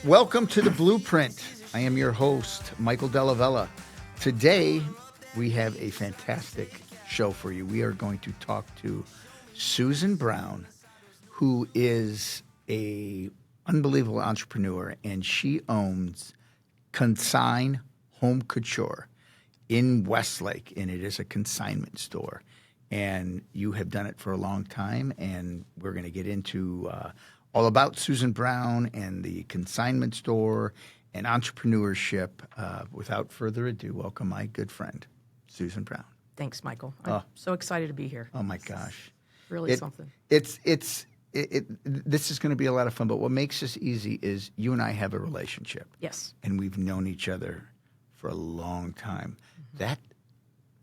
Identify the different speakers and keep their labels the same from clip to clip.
Speaker 1: Welcome to The Blueprint. I am your host, Michael Della Vella. Today, we have a fantastic show for you. We are going to talk to Susan Brown, who is a unbelievable entrepreneur, and she owns Consign Home Couture in Westlake, and it is a consignment store. And you have done it for a long time, and we're going to get into all about Susan Brown and the consignment store and entrepreneurship. Without further ado, welcome my good friend, Susan Brown.
Speaker 2: Thanks, Michael. I'm so excited to be here.
Speaker 1: Oh my gosh,
Speaker 2: really something.
Speaker 1: This is going to be a lot of fun. But what makes this easy is you and I have a relationship.
Speaker 2: Yes,
Speaker 1: and we've known each other for a long time. Mm-hmm.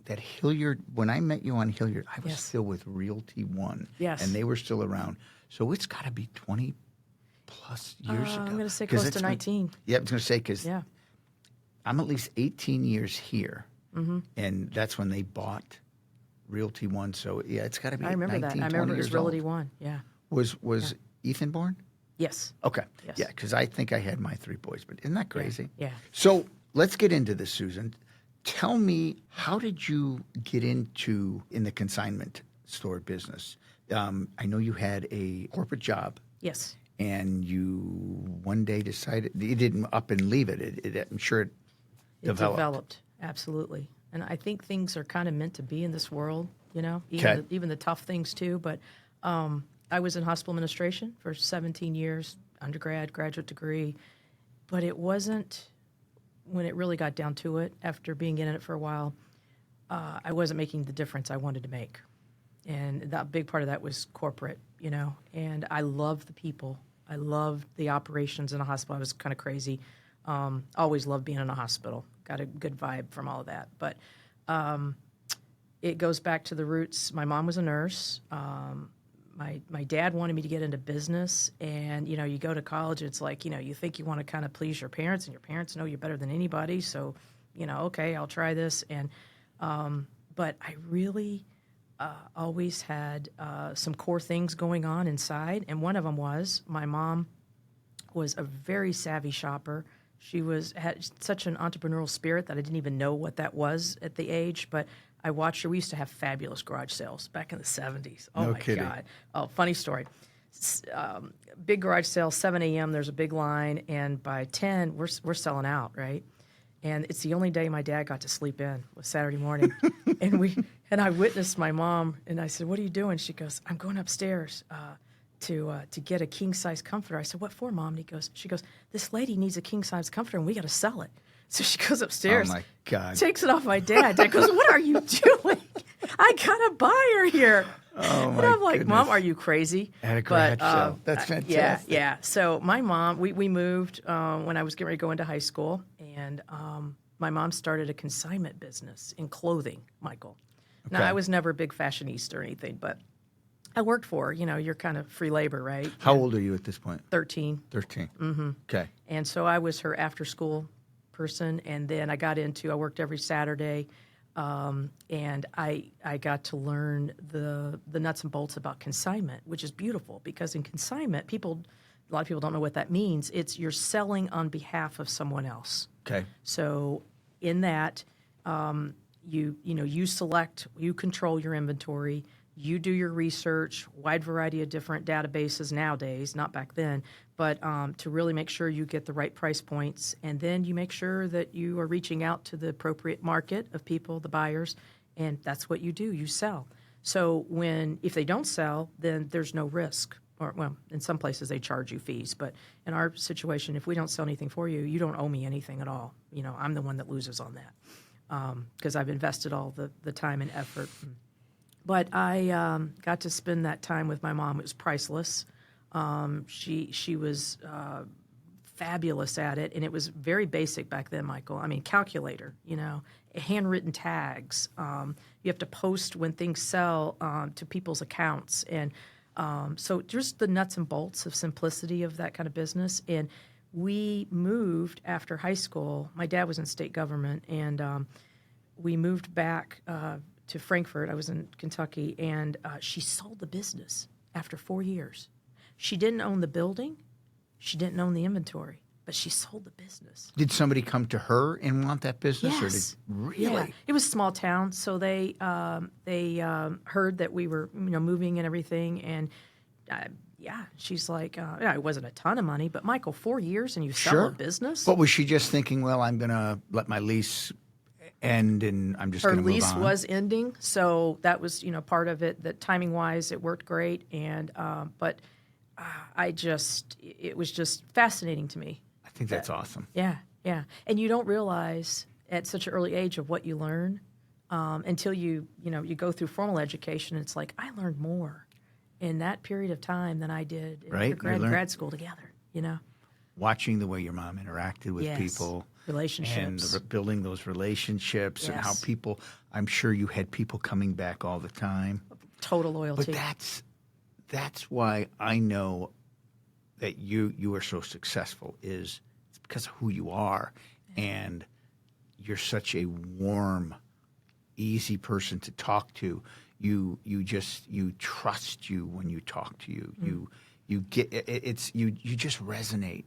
Speaker 1: That Hilliard, when I met you on Hilliard, I was still with Realty One.
Speaker 2: Yes,
Speaker 1: and they were still around. So it's got to be 20 plus years ago.
Speaker 2: I'm going to say close to 19.
Speaker 1: I was going to say because I'm at least 18 years here, and that's when they bought Realty One. So it's got to be.
Speaker 2: I remember
Speaker 1: 19,
Speaker 2: that. I remember it was Realty
Speaker 1: old.
Speaker 2: One. Yeah.
Speaker 1: Was Ethan born?
Speaker 2: Yes.
Speaker 1: Okay.
Speaker 2: Yes.
Speaker 1: Yeah, because I think I had my 3 boys, but isn't that crazy?
Speaker 2: Yeah.
Speaker 1: So let's get into this, Susan. Tell me, how did you get in the consignment store business? I know you had a corporate job.
Speaker 2: Yes.
Speaker 1: And you one day decided you didn't up and leave it. I'm sure it developed.
Speaker 2: It developed, absolutely. And I think things are kind of meant to be in this world, even the tough things too. But I was in hospital administration for 17 years, undergrad, graduate degree. But it wasn't, when it really got down to it, after being in it for a while, I wasn't making the difference I wanted to make. And that big part of that was corporate, and I loved the people. I loved the operations in a hospital. I was kind of crazy. Always loved being in a hospital. Got a good vibe from all of that. But it goes back to the roots. My mom was a nurse. My dad wanted me to get into business. And, you go to college, it's like, you think you want to kind of please your parents, and your parents know you better than anybody. So, okay, I'll try this. And but I really always had some core things going on inside, and one of them was my mom was a very savvy shopper. She had such an entrepreneurial spirit that I didn't even know what that was at the age, but I watched her. We used to have fabulous garage sales back in the 70s. Oh,
Speaker 1: no
Speaker 2: my
Speaker 1: kidding.
Speaker 2: God. Oh, funny story. Big garage sale, 7 a.m., there's a big line, and by 10, we're selling out, right? And it's the only day my dad got to sleep in, was Saturday morning. and I witnessed my mom, and I said, "What are you doing?" She goes, "I'm going upstairs to get a king-size comforter." I said, "What for, Mom?" And she goes, "This lady needs a king-size comforter, and we got to sell it." So she goes upstairs.
Speaker 1: Oh, my God.
Speaker 2: Takes it off my dad. Dad goes, "What are you doing? I got a buyer here."
Speaker 1: Oh, my
Speaker 2: And I'm like,
Speaker 1: goodness.
Speaker 2: "Mom, are you crazy?"
Speaker 1: At a garage sale. That's fantastic.
Speaker 2: Yeah. So my mom, we moved when I was getting ready to go into high school, and my mom started a consignment business in clothing, Michael.
Speaker 1: Okay.
Speaker 2: Now, I was never a big fashionista or anything, but I worked for her. You're kind of free labor, right?
Speaker 1: How old are you at this point?
Speaker 2: 13.
Speaker 1: 13. Mm-hmm. Okay.
Speaker 2: And so I was her after-school person, and then I worked every Saturday, and I got to learn the nuts and bolts about consignment, which is beautiful, because in consignment, a lot of people don't know what that means. It's you're selling on behalf of someone else.
Speaker 1: Okay.
Speaker 2: So in that, you select, you control your inventory, you do your research, wide variety of different databases nowadays, not back then, but to really make sure you get the right price points, and then you make sure that you are reaching out to the appropriate market of people, the buyers, and that's what you do, you sell. So if they don't sell, then there's no risk. Or, well, in some places they charge you fees, but in our situation, if we don't sell anything for you, you don't owe me anything at all. I'm the one that loses on that because I've invested all the time and effort. But I got to spend that time with my mom. It was priceless. She was fabulous at it, and it was very basic back then, Michael. I mean, calculator, handwritten tags. You have to post when things sell to people's accounts, and so just the nuts and bolts of simplicity of that kind of business. And we moved after high school. My dad was in state government, and we moved back to Frankfort. I was in Kentucky, and she sold the business after 4 years. She didn't own the building. She didn't own the inventory. but she sold the business.
Speaker 1: Did somebody come to her and want that business?
Speaker 2: Yes.
Speaker 1: Or did, really?
Speaker 2: Yeah. It was a small town, so they heard that we were moving and everything, and she's like, it wasn't a ton of money, but Michael, 4 years and you sell a business?
Speaker 1: But was she just thinking, well, I'm going to let my lease end and I'm just going to move on?
Speaker 2: Her lease was ending, so that was part of it. That timing wise, it worked great, and it was just fascinating to me.
Speaker 1: I think that's awesome.
Speaker 2: Yeah, yeah. And you don't realize at such an early age of what you learn until you go through formal education. It's like I learned more in that period of time than I did in grad school together.
Speaker 1: Watching the way your mom interacted with people,
Speaker 2: relationships,
Speaker 1: and building those relationships, and how people. I'm sure you had people coming back all the time.
Speaker 2: Total loyalty.
Speaker 1: But that's why I know that you are so successful is it's because of who you are, and you're such a warm, easy person to talk to. You trust you when you talk to you. You get it's you just resonate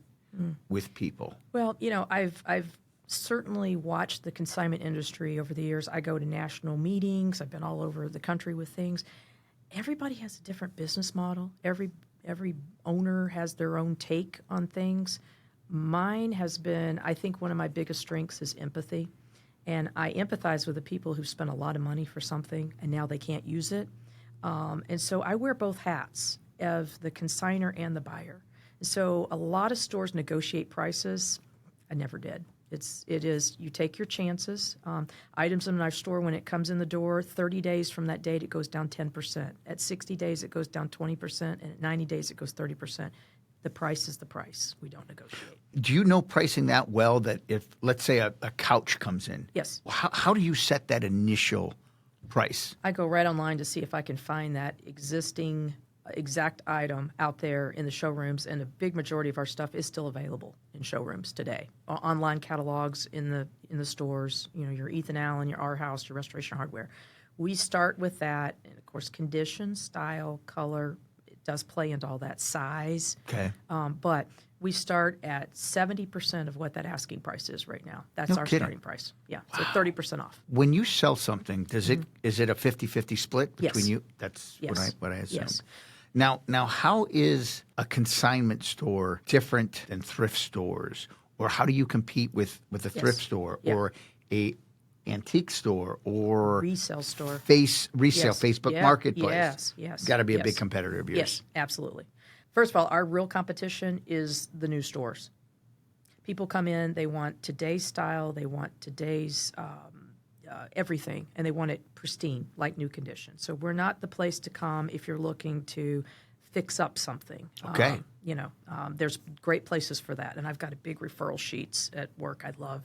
Speaker 1: with people.
Speaker 2: Well, I've certainly watched the consignment industry over the years. I go to national meetings. I've been all over the country with things. Everybody has a different business model. Every owner has their own take on things. Mine has been, I think one of my biggest strengths is empathy. And I empathize with the people who spent a lot of money for something and now they can't use it. And so I wear both hats of the consignor and the buyer. So a lot of stores negotiate prices. I never did. It is you take your chances. Items in our store, when it comes in the door, 30 days from that date, it goes down 10%. At 60 days, it goes down 20%. And at 90 days, it goes 30%. The price is the price. We don't negotiate.
Speaker 1: Do you know pricing that well that if, let's say, a couch comes in?
Speaker 2: Yes.
Speaker 1: How do you set that initial price?
Speaker 2: I go right online to see if I can find that exact item out there in the showrooms, and a big majority of our stuff is still available in showrooms today. Online catalogs in the stores, your Ethan Allen, your R House, your Restoration Hardware. We start with that, and of course, condition, style, color, it does play into all that, size.
Speaker 1: Okay.
Speaker 2: But we start at 70% of what that asking price is right now. That's our starting price. Yeah, so 30% off.
Speaker 1: When you sell something, is it a 50-50 split between
Speaker 2: Yes.
Speaker 1: you? That's what I assume.
Speaker 2: Yes.
Speaker 1: Now, how is a consignment store different than thrift stores? Or how do you compete with a thrift store or a antique store or
Speaker 2: resale store?
Speaker 1: Facebook Marketplace.
Speaker 2: Yes.
Speaker 1: Got to be a big competitor of yours.
Speaker 2: Yes, absolutely. First of all, our real competition is the new stores. People come in, they want today's style, they want today's everything, and they want it pristine, like new condition. So we're not the place to come if you're looking to fix up something.
Speaker 1: Okay.
Speaker 2: There's great places for that, and I've got a big referral sheets at work. I love,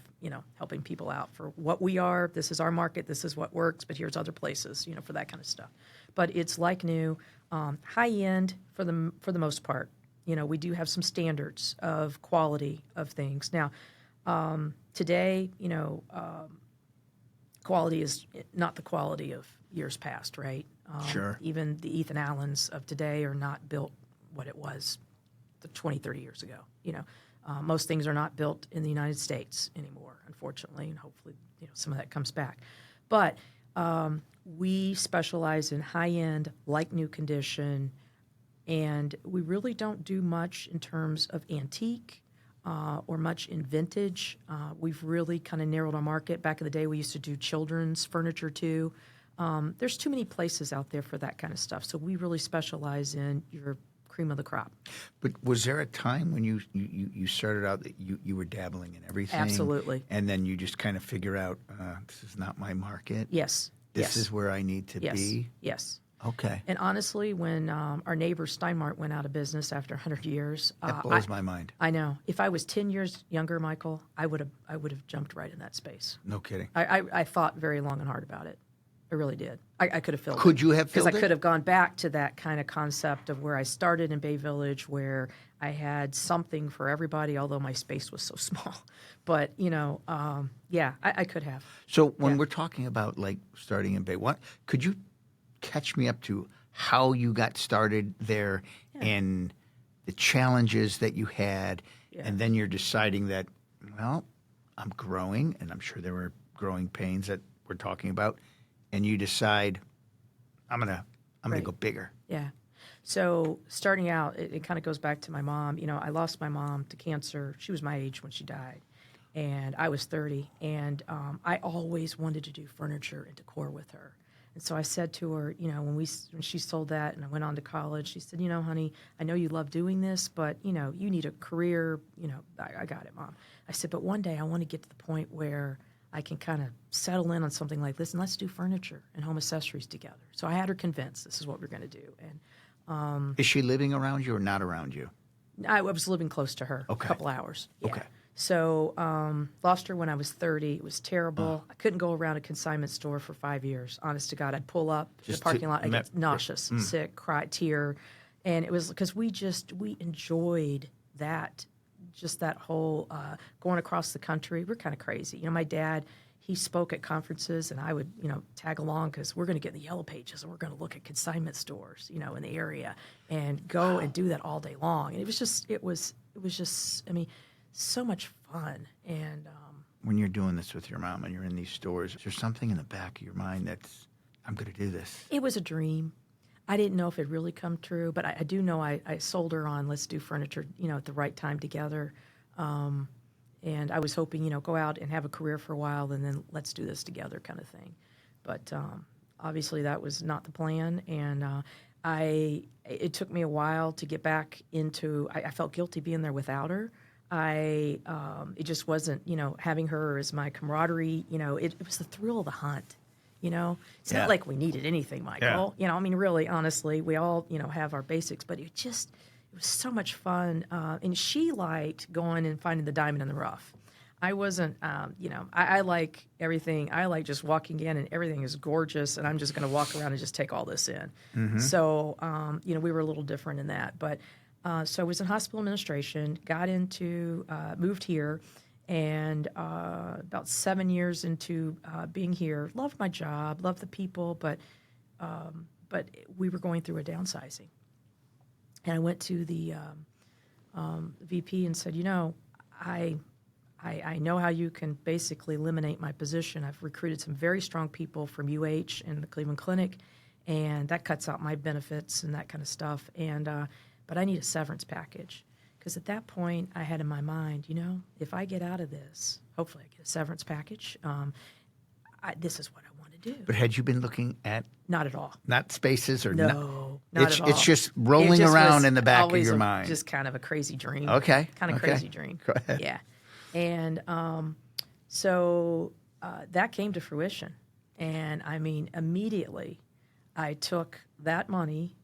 Speaker 2: helping people out for what we are. This is our market. This is what works, but here's other places, for that kind of stuff. But it's like new, high end for the most part. We do have some standards of quality of things. Now, today, quality is not the quality of years past, right?
Speaker 1: Sure.
Speaker 2: Even the Ethan Allens of today are not built what it was 20, 30 years ago. Most things are not built in the United States anymore, unfortunately, and hopefully some of that comes back. But we specialize in high-end, like new condition, and we really don't do much in terms of antique or much in vintage. We've really kind of narrowed our market. Back in the day, we used to do children's furniture too. There's too many places out there for that kind of stuff, so we really specialize in your cream of the crop.
Speaker 1: But was there a time when you started out that you were dabbling in everything?
Speaker 2: Absolutely.
Speaker 1: And then you just kind of figure out, this is not my market?
Speaker 2: Yes.
Speaker 1: This is where I need to be?
Speaker 2: Yes.
Speaker 1: Okay.
Speaker 2: And honestly, when our neighbor Steinmart went out of business after 100 years,
Speaker 1: that blows my mind.
Speaker 2: I know. If I was 10 years younger, Michael, I would have jumped right in that space.
Speaker 1: No kidding.
Speaker 2: I thought very long and hard about it. I really did. I could have filled it.
Speaker 1: Could you have filled it?
Speaker 2: Because I could have gone back to that kind of concept of where I started in Bay Village, where I had something for everybody, although my space was so small. But, I could have.
Speaker 1: So when we're talking about, like, starting in Bay, could you catch me up to how you got started there and the challenges that you had
Speaker 2: Yeah.
Speaker 1: And then you're deciding that, well, I'm growing, and I'm sure there were growing pains that we're talking about, and you decide, I'm gonna
Speaker 2: Right.
Speaker 1: go bigger.
Speaker 2: Yeah. So starting out, it kind of goes back to my mom. You know, I lost my mom to cancer. She was my age when she died, and I was 30. And I always wanted to do furniture and decor with her. And so I said to her, you know, when she sold that and I went on to college, she said, you know, honey, I know you love doing this, but, you know, you need a career. You know, I got it, Mom. I said, but one day I want to get to the point where I can kind of settle in on something like this, and let's do furniture and home accessories together. So I had her convinced this is what we're going to do. And
Speaker 1: Is she living around you or not around you?
Speaker 2: I was living close to her,
Speaker 1: Okay.
Speaker 2: a couple hours. Yeah.
Speaker 1: Okay.
Speaker 2: So lost her when I was 30. It was terrible. I couldn't go around a consignment store for 5 years. Honest to God, I'd pull up in the
Speaker 1: Just
Speaker 2: parking lot, I'd get nauseous, sick, cry, tear. And it was because we enjoyed that, just that whole going across the country. We're kind of crazy. You know, my dad, he spoke at conferences, and I would, you know, tag along because we're going to get in the yellow pages and we're going to look at consignment stores, you know, in the area and go and do that all day long. And it was just, I mean, so much fun. And
Speaker 1: When you're doing this with your mom and you're in these stores, is there something in the back of your mind that's, I'm going to do this?
Speaker 2: it was a dream. I didn't know if it really come true, but I do know I sold her on let's do furniture, you know, at the right time together. And I was hoping, you know, go out and have a career for a while and then let's do this together kind of thing. But obviously that was not the plan. And it took me a while to get back into, I felt guilty being there without her. It just wasn't, you know, having her as my camaraderie, you know, it was the thrill of the hunt. You know, it's
Speaker 1: Yeah.
Speaker 2: not like we needed anything, Michael.
Speaker 1: Yeah.
Speaker 2: You know, I mean, really, honestly, we all, you know, have our basics, but it was so much fun. And she liked going and finding the diamond in the rough. I wasn't, you know, I like everything. I like just walking in and everything is gorgeous, and I'm just going to walk around and just take all this in. So, you know, we were a little different in that. But so I was in hospital administration, moved here. And about 7 years into being here, loved my job, loved the people, but we were going through a downsizing. And I went to the VP and said, you know, I know how you can basically eliminate my position. I've recruited some very strong people from UH and the Cleveland Clinic, and that cuts out my benefits and that kind of stuff. And but I need a severance package. Because at that point, I had in my mind, you know, if I get out of this, hopefully I get a severance package. This is what I want to do.
Speaker 1: But had you been looking at
Speaker 2: Not at all.
Speaker 1: not spaces or
Speaker 2: No, not at all.
Speaker 1: It's just rolling around in the back of your mind.
Speaker 2: Just kind of a crazy dream.
Speaker 1: Okay.
Speaker 2: Kind of
Speaker 1: Okay.
Speaker 2: crazy dream.
Speaker 1: Go ahead.
Speaker 2: Yeah. And so that came to fruition. And I mean, immediately I took that money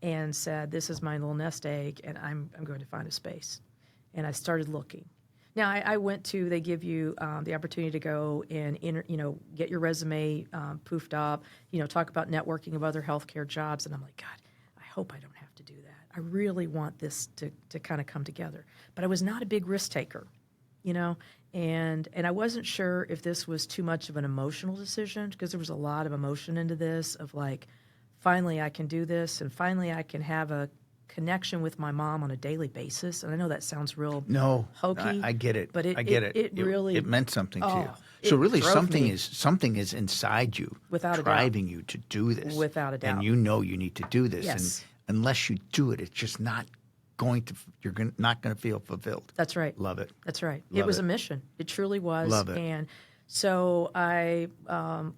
Speaker 2: and said, this is my little nest egg, and I'm going to find a space. And I started looking. Now, I went to, they give you the opportunity to go and, get your resume poofed up, talk about networking of other healthcare jobs. And I'm like, God, I hope I don't have to do that. I really want this to kind of come together. But I was not a big risk taker, and I wasn't sure if this was too much of an emotional decision, because there was a lot of emotion into this of like, finally I can do this, and finally I can have a connection with my mom on a daily basis. And I know that sounds real hokey.
Speaker 1: I get it.
Speaker 2: But
Speaker 1: I get it.
Speaker 2: It really
Speaker 1: it meant something to you.
Speaker 2: it
Speaker 1: So really
Speaker 2: drove
Speaker 1: something is inside you,
Speaker 2: Without a doubt.
Speaker 1: driving you to do this.
Speaker 2: Without a doubt.
Speaker 1: And you know you need to do this.
Speaker 2: Yes.
Speaker 1: And unless you do it, it's just not going to. Not going to feel fulfilled.
Speaker 2: That's right.
Speaker 1: Love it.
Speaker 2: That's right.
Speaker 1: Love
Speaker 2: It was
Speaker 1: it.
Speaker 2: a mission. It truly was.
Speaker 1: Love it.
Speaker 2: And so I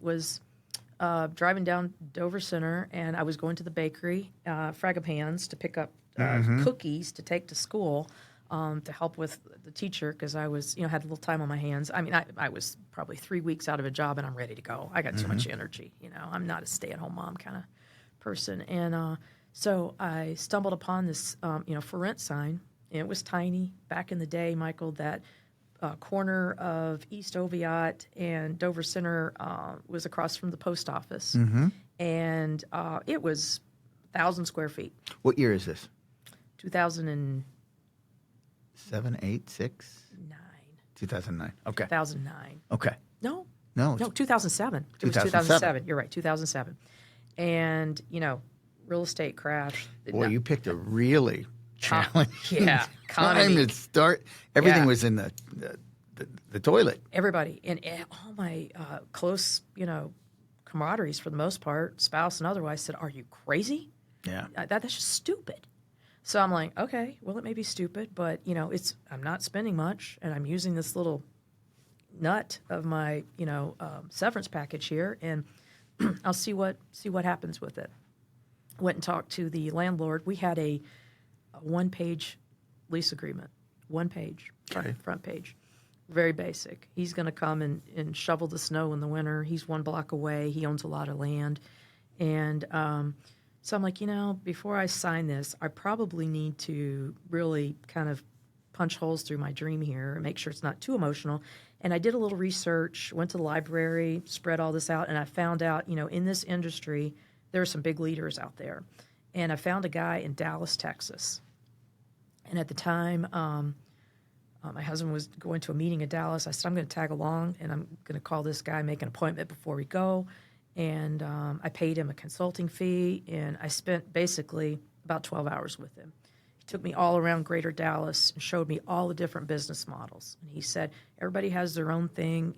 Speaker 2: was driving down Dover Center, and I was going to the bakery, Fragapans, to pick up cookies to take to school to help with the teacher, because I was, had a little time on my hands. I mean, I was probably 3 weeks out of a job, and I'm ready to go. I got too much energy. I'm not a stay-at-home mom kind of person. And so I stumbled upon this, for rent sign, and it was tiny. Back in the day, Michael, that corner of East Oviatt and Dover Center was across from the post office. And it was 1,000 square feet.
Speaker 1: What year is this?
Speaker 2: 2009.
Speaker 1: 7, 8, 6? 2009. Okay.
Speaker 2: 2009.
Speaker 1: Okay.
Speaker 2: No,
Speaker 1: No.
Speaker 2: 2007. It was 2007. You're right, 2007. And, real estate crash.
Speaker 1: Boy, you picked a really challenging
Speaker 2: yeah,
Speaker 1: time
Speaker 2: economy.
Speaker 1: to start. Everything
Speaker 2: Yeah.
Speaker 1: was in the toilet.
Speaker 2: Everybody and all my close, camaraderies for the most part, spouse and otherwise, said, "Are you crazy?
Speaker 1: Yeah.
Speaker 2: That's just stupid." So I'm like, okay, well, it may be stupid, but I'm not spending much, and I'm using this little nut of my, severance package here, and I'll see what happens with it. Went and talked to the landlord. We had a one-page lease agreement, one page,
Speaker 1: Okay.
Speaker 2: front page, very basic. He's going to come and shovel the snow in the winter. He's 1 block away. He owns a lot of land, and so I'm like, before I sign this, I probably need to really kind of punch holes through my dream here and make sure it's not too emotional. And I did a little research, went to the library, spread all this out, and I found out, in this industry, there are some big leaders out there. And I found a guy in Dallas, Texas. And at the time, my husband was going to a meeting in Dallas. I said, I'm going to tag along, and I'm going to call this guy, make an appointment before we go. And I paid him a consulting fee, and I spent basically about 12 hours with him. He took me all around Greater Dallas and showed me all the different business models. And he said, everybody has their own thing,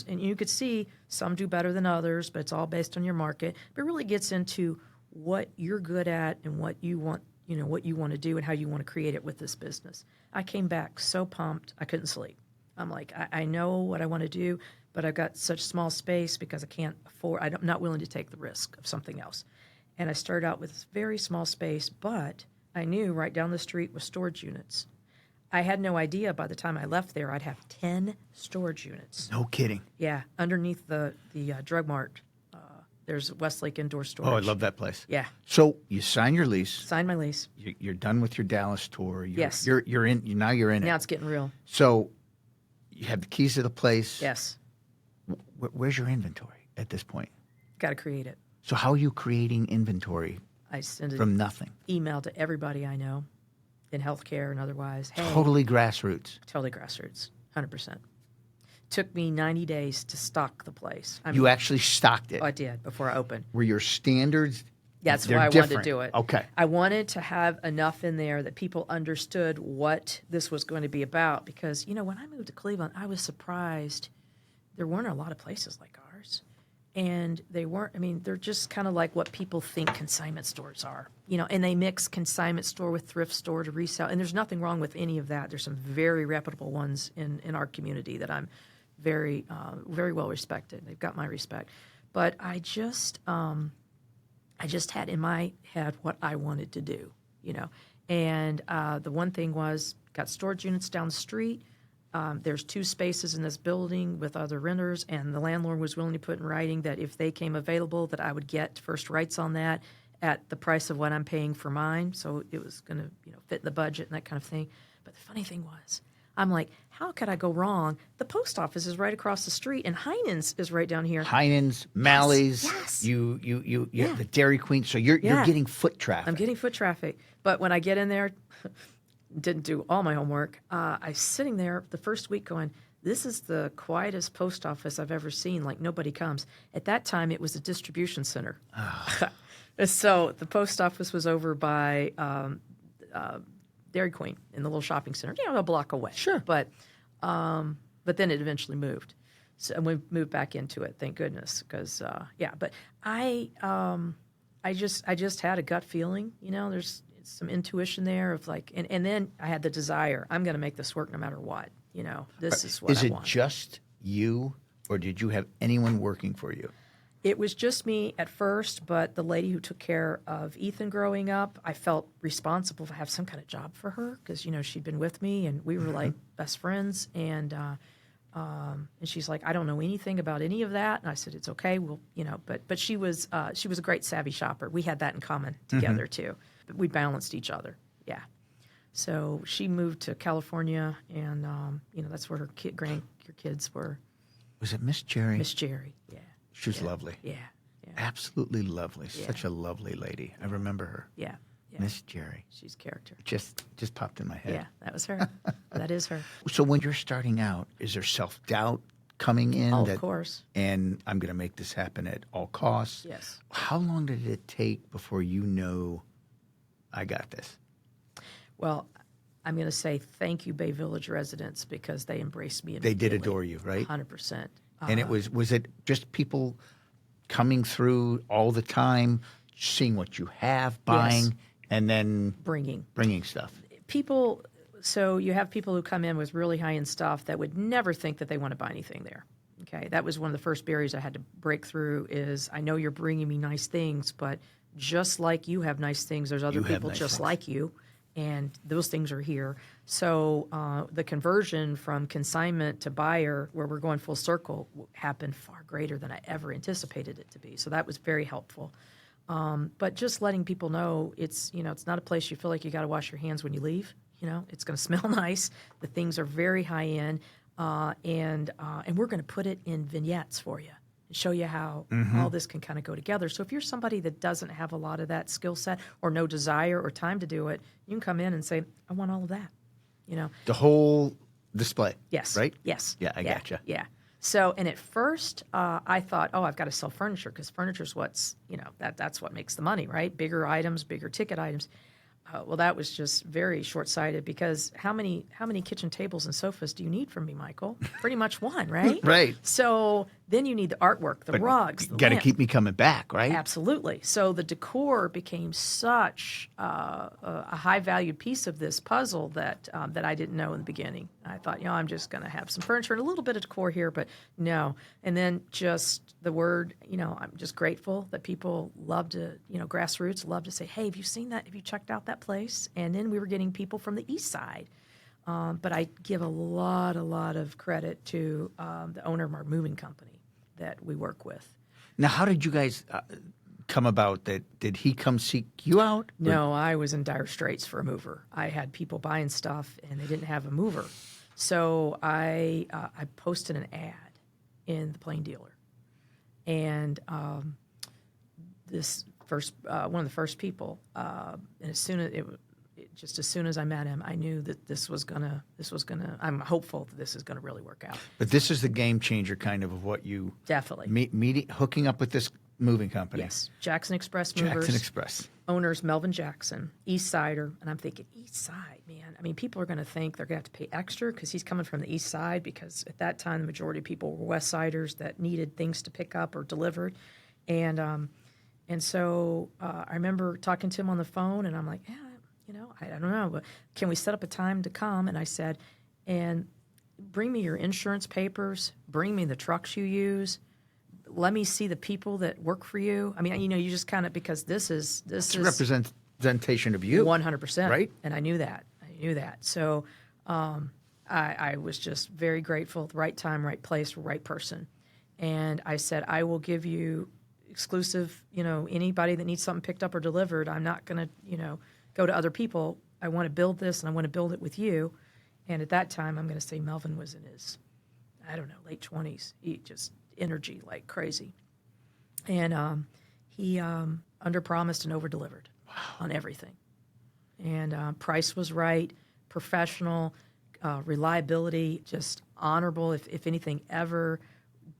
Speaker 2: and you could see some do better than others, but it's all based on your market. But it really gets into what you're good at and what you want, what you want to do and how you want to create it with this business. I came back so pumped, I couldn't sleep. I'm like, I know what I want to do, but I've got such small space because I can't afford, I'm not willing to take the risk of something else. And I started out with this very small space, but I knew right down the street was storage units. I had no idea by the time I left there I'd have 10 storage units.
Speaker 1: No kidding.
Speaker 2: Yeah, underneath the drug mart, there's Westlake indoor storage.
Speaker 1: Oh, I love that place.
Speaker 2: Yeah.
Speaker 1: So you sign your lease.
Speaker 2: Signed my lease.
Speaker 1: You're done with your Dallas tour.
Speaker 2: Yes.
Speaker 1: You're in. Now you're in
Speaker 2: Now
Speaker 1: it.
Speaker 2: it's getting real.
Speaker 1: So you have the keys to the place.
Speaker 2: Yes.
Speaker 1: Where's your inventory at this point?
Speaker 2: Got to create it.
Speaker 1: So how are you creating inventory
Speaker 2: I send
Speaker 1: from
Speaker 2: an
Speaker 1: nothing?
Speaker 2: email to everybody I know in healthcare and otherwise. Hey,
Speaker 1: Totally grassroots.
Speaker 2: totally grassroots, 100%. Took me 90 days to stock the place.
Speaker 1: You actually stocked it.
Speaker 2: I did before I opened.
Speaker 1: Were your standards?
Speaker 2: That's
Speaker 1: they're
Speaker 2: why I
Speaker 1: different.
Speaker 2: wanted to do it.
Speaker 1: Okay.
Speaker 2: I wanted to have enough in there that people understood what this was going to be about because, when I moved to Cleveland, I was surprised there weren't a lot of places like ours. And they weren't, they're just kind of like what people think consignment stores are, and they mix consignment store with thrift store to resell. And there's nothing wrong with any of that. There's some very reputable ones in our community that I'm very, very well respected. They've got my respect. But I just had in my head what I wanted to do, And the one thing was, got storage units down the street. There's 2 spaces in this building with other renters, and the landlord was willing to put in writing that if they came available, that I would get first rights on that at the price of what I'm paying for mine. So it was going to, fit in the budget and that kind of thing. But the funny thing was, I'm like, how could I go wrong? The post office is right across the street, and Heinen's is right down here.
Speaker 1: Heinen's, Mally's,
Speaker 2: Yes.
Speaker 1: you the Dairy Queen. So you're getting foot traffic.
Speaker 2: I'm getting foot traffic. But when I get in there, didn't do all my homework. I was sitting there the first week going, this is the quietest post office I've ever seen. Like, nobody comes. At that time, it was a distribution center. So the post office was over by Dairy Queen in the little shopping center, a block away.
Speaker 1: Sure.
Speaker 2: But then it eventually moved. So and we moved back into it, thank goodness. Because, but I just had a gut feeling, there's some intuition there of like, and then I had the desire, I'm going to make this work no matter what, this is what I want.
Speaker 1: Is it just you, or did you have anyone working for you?
Speaker 2: It was just me at first, but the lady who took care of Ethan growing up, I felt responsible to have some kind of job for her because, she'd been with me and we were like best friends. And she's like, I don't know anything about any of that. And I said, it's okay. Well, but she was a great savvy shopper. We had that in common together too. But we balanced each other. Yeah. So she moved to California and, that's where her kids were.
Speaker 1: Was it Miss Jerry?
Speaker 2: Miss Jerry. Yeah.
Speaker 1: She was lovely.
Speaker 2: Yeah.
Speaker 1: Absolutely lovely.
Speaker 2: Yeah.
Speaker 1: Such a lovely lady. I remember her.
Speaker 2: Yeah.
Speaker 1: Miss Jerry.
Speaker 2: She's a character.
Speaker 1: Just popped in my head.
Speaker 2: Yeah, that was her. That is her.
Speaker 1: So when you're starting out, is there self-doubt coming in?
Speaker 2: Of course.
Speaker 1: And I'm going to make this happen at all costs.
Speaker 2: Yes.
Speaker 1: How long did it take before I got this?
Speaker 2: Well, I'm going to say thank you, Bay Village residents, because they embraced me
Speaker 1: They did
Speaker 2: immediately.
Speaker 1: adore you, right?
Speaker 2: 100%.
Speaker 1: And was it just people coming through all the time, seeing what you have, buying,
Speaker 2: Yes.
Speaker 1: and then
Speaker 2: Bringing
Speaker 1: stuff?
Speaker 2: people. So you have people who come in with really high-end stuff that would never think that they want to buy anything there. Okay, that was one of the first barriers I had to break through. Is I know you're bringing me nice things, but just like you have nice things, there's other
Speaker 1: You have
Speaker 2: people
Speaker 1: nice
Speaker 2: just
Speaker 1: things.
Speaker 2: like you, and those things are here. So the conversion from consignment to buyer, where we're going full circle, happened far greater than I ever anticipated it to be. So that was very helpful. But just letting people know it's not a place you feel like you got to wash your hands when you leave. It's going to smell nice. The things are very high end, and we're going to put it in vignettes for you and show you how all this can kind of go together. So if you're somebody that doesn't have a lot of that skill set or no desire or time to do it, you can come in and say, I want all of that.
Speaker 1: The whole display.
Speaker 2: Yes.
Speaker 1: Right?
Speaker 2: Yes.
Speaker 1: Yeah, I gotcha.
Speaker 2: Yeah. So, and at first, I thought, I've got to sell furniture because furniture's that's what makes the money, right? Bigger items, bigger ticket items. Well, that was just very short-sighted because how many kitchen tables and sofas do you need from me, Michael? Pretty much one, right?
Speaker 1: Right.
Speaker 2: So then you need the artwork, the rugs, the
Speaker 1: Got to
Speaker 2: lamp.
Speaker 1: keep me coming back, right?
Speaker 2: Absolutely. So the decor became such a high-valued piece of this puzzle that I didn't know in the beginning. I thought, I'm just going to have some furniture and a little bit of decor here, but no. And then just the word, I'm just grateful that people love to, grassroots love to say, hey, have you seen that? Have you checked out that place? And then we were getting people from the east side. But I give a lot of credit to the owner of our moving company that we work with.
Speaker 1: Now, how did you guys come about that? Did he come seek you out?
Speaker 2: No, I was in dire straits for a mover. I had people buying stuff, and they didn't have a mover. So I posted an ad in the Plain Dealer. And this first one of the first people, and as soon as I met him, I knew that this was gonna. I'm hopeful that this is gonna really work out.
Speaker 1: But this is the game changer, kind of what you
Speaker 2: Definitely
Speaker 1: hooking up with this moving company.
Speaker 2: Yes, Jackson Express Movers.
Speaker 1: Jackson Express.
Speaker 2: Owners Melvin Jackson, East Sider, and I'm thinking East Side, man. I mean, people are going to think they're going to have to pay extra because he's coming from the East Side. Because at that time, the majority of people were West Siders that needed things to pick up or delivered, and so I remember talking to him on the phone, and I'm like, I don't know, but can we set up a time to come? And I said, and bring me your insurance papers, bring me the trucks you use. Let me see the people that work for you. I mean, you just kind of, because this is
Speaker 1: representation of you.
Speaker 2: 100%.
Speaker 1: Right?
Speaker 2: And I knew that. So I was just very grateful. The right time, right place, right person. And I said, I will give you exclusive, anybody that needs something picked up or delivered. I'm not going to, go to other people. I want to build this, and I want to build it with you. And at that time, I'm going to say Melvin was in his, late 20s. He just energy like crazy. And he under-promised and over-delivered on everything. And price was right, professional, reliability, just honorable. If anything ever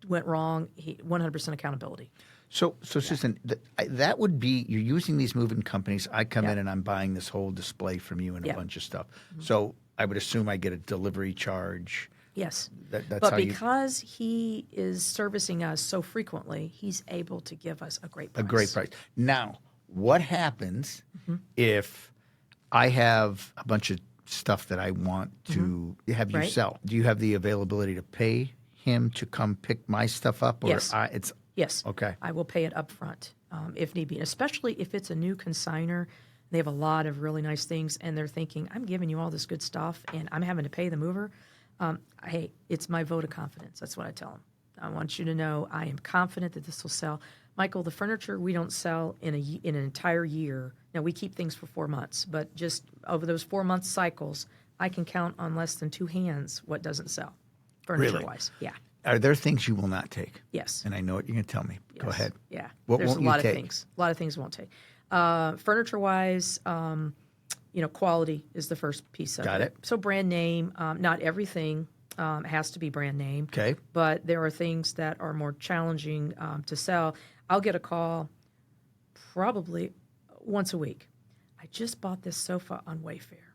Speaker 2: went wrong, 100% accountability.
Speaker 1: So Susan, that would be, you're using these moving companies. I come in and I'm buying this whole display from you and a bunch of stuff. So I would assume I get a delivery charge.
Speaker 2: Yes.
Speaker 1: That's
Speaker 2: but
Speaker 1: how
Speaker 2: because he is servicing us so frequently, he's able to give us a great price.
Speaker 1: A great price. Now, what happens if I have a bunch of stuff that I want to have you sell? Do you have the availability to pay him to come pick my stuff up? Or
Speaker 2: Yes. Yes.
Speaker 1: Okay.
Speaker 2: I will pay it up front if need be, especially if it's a new consigner. They have a lot of really nice things, and they're thinking, I'm giving you all this good stuff, and I'm having to pay the mover. Hey, it's my vote of confidence. That's what I tell them. I want you to know I am confident that this will sell. Michael, the furniture we don't sell in an entire year. Now, we keep things for 4 months, but just over those 4-month cycles, I can count on less than 2 hands what doesn't sell, furniture-wise. Yeah.
Speaker 1: Are there things you will not take?
Speaker 2: Yes.
Speaker 1: And I know what you're going to tell me.
Speaker 2: Yes.
Speaker 1: Go ahead.
Speaker 2: Yeah.
Speaker 1: What
Speaker 2: There's
Speaker 1: won't
Speaker 2: a
Speaker 1: you
Speaker 2: lot
Speaker 1: take?
Speaker 2: of things. A lot of things won't take. Furniture-wise, quality is the first piece of it.
Speaker 1: Got it.
Speaker 2: So brand name, not everything has to be brand name.
Speaker 1: Okay.
Speaker 2: But there are things that are more challenging to sell. I'll get a call probably once a week. I just bought this sofa on Wayfair.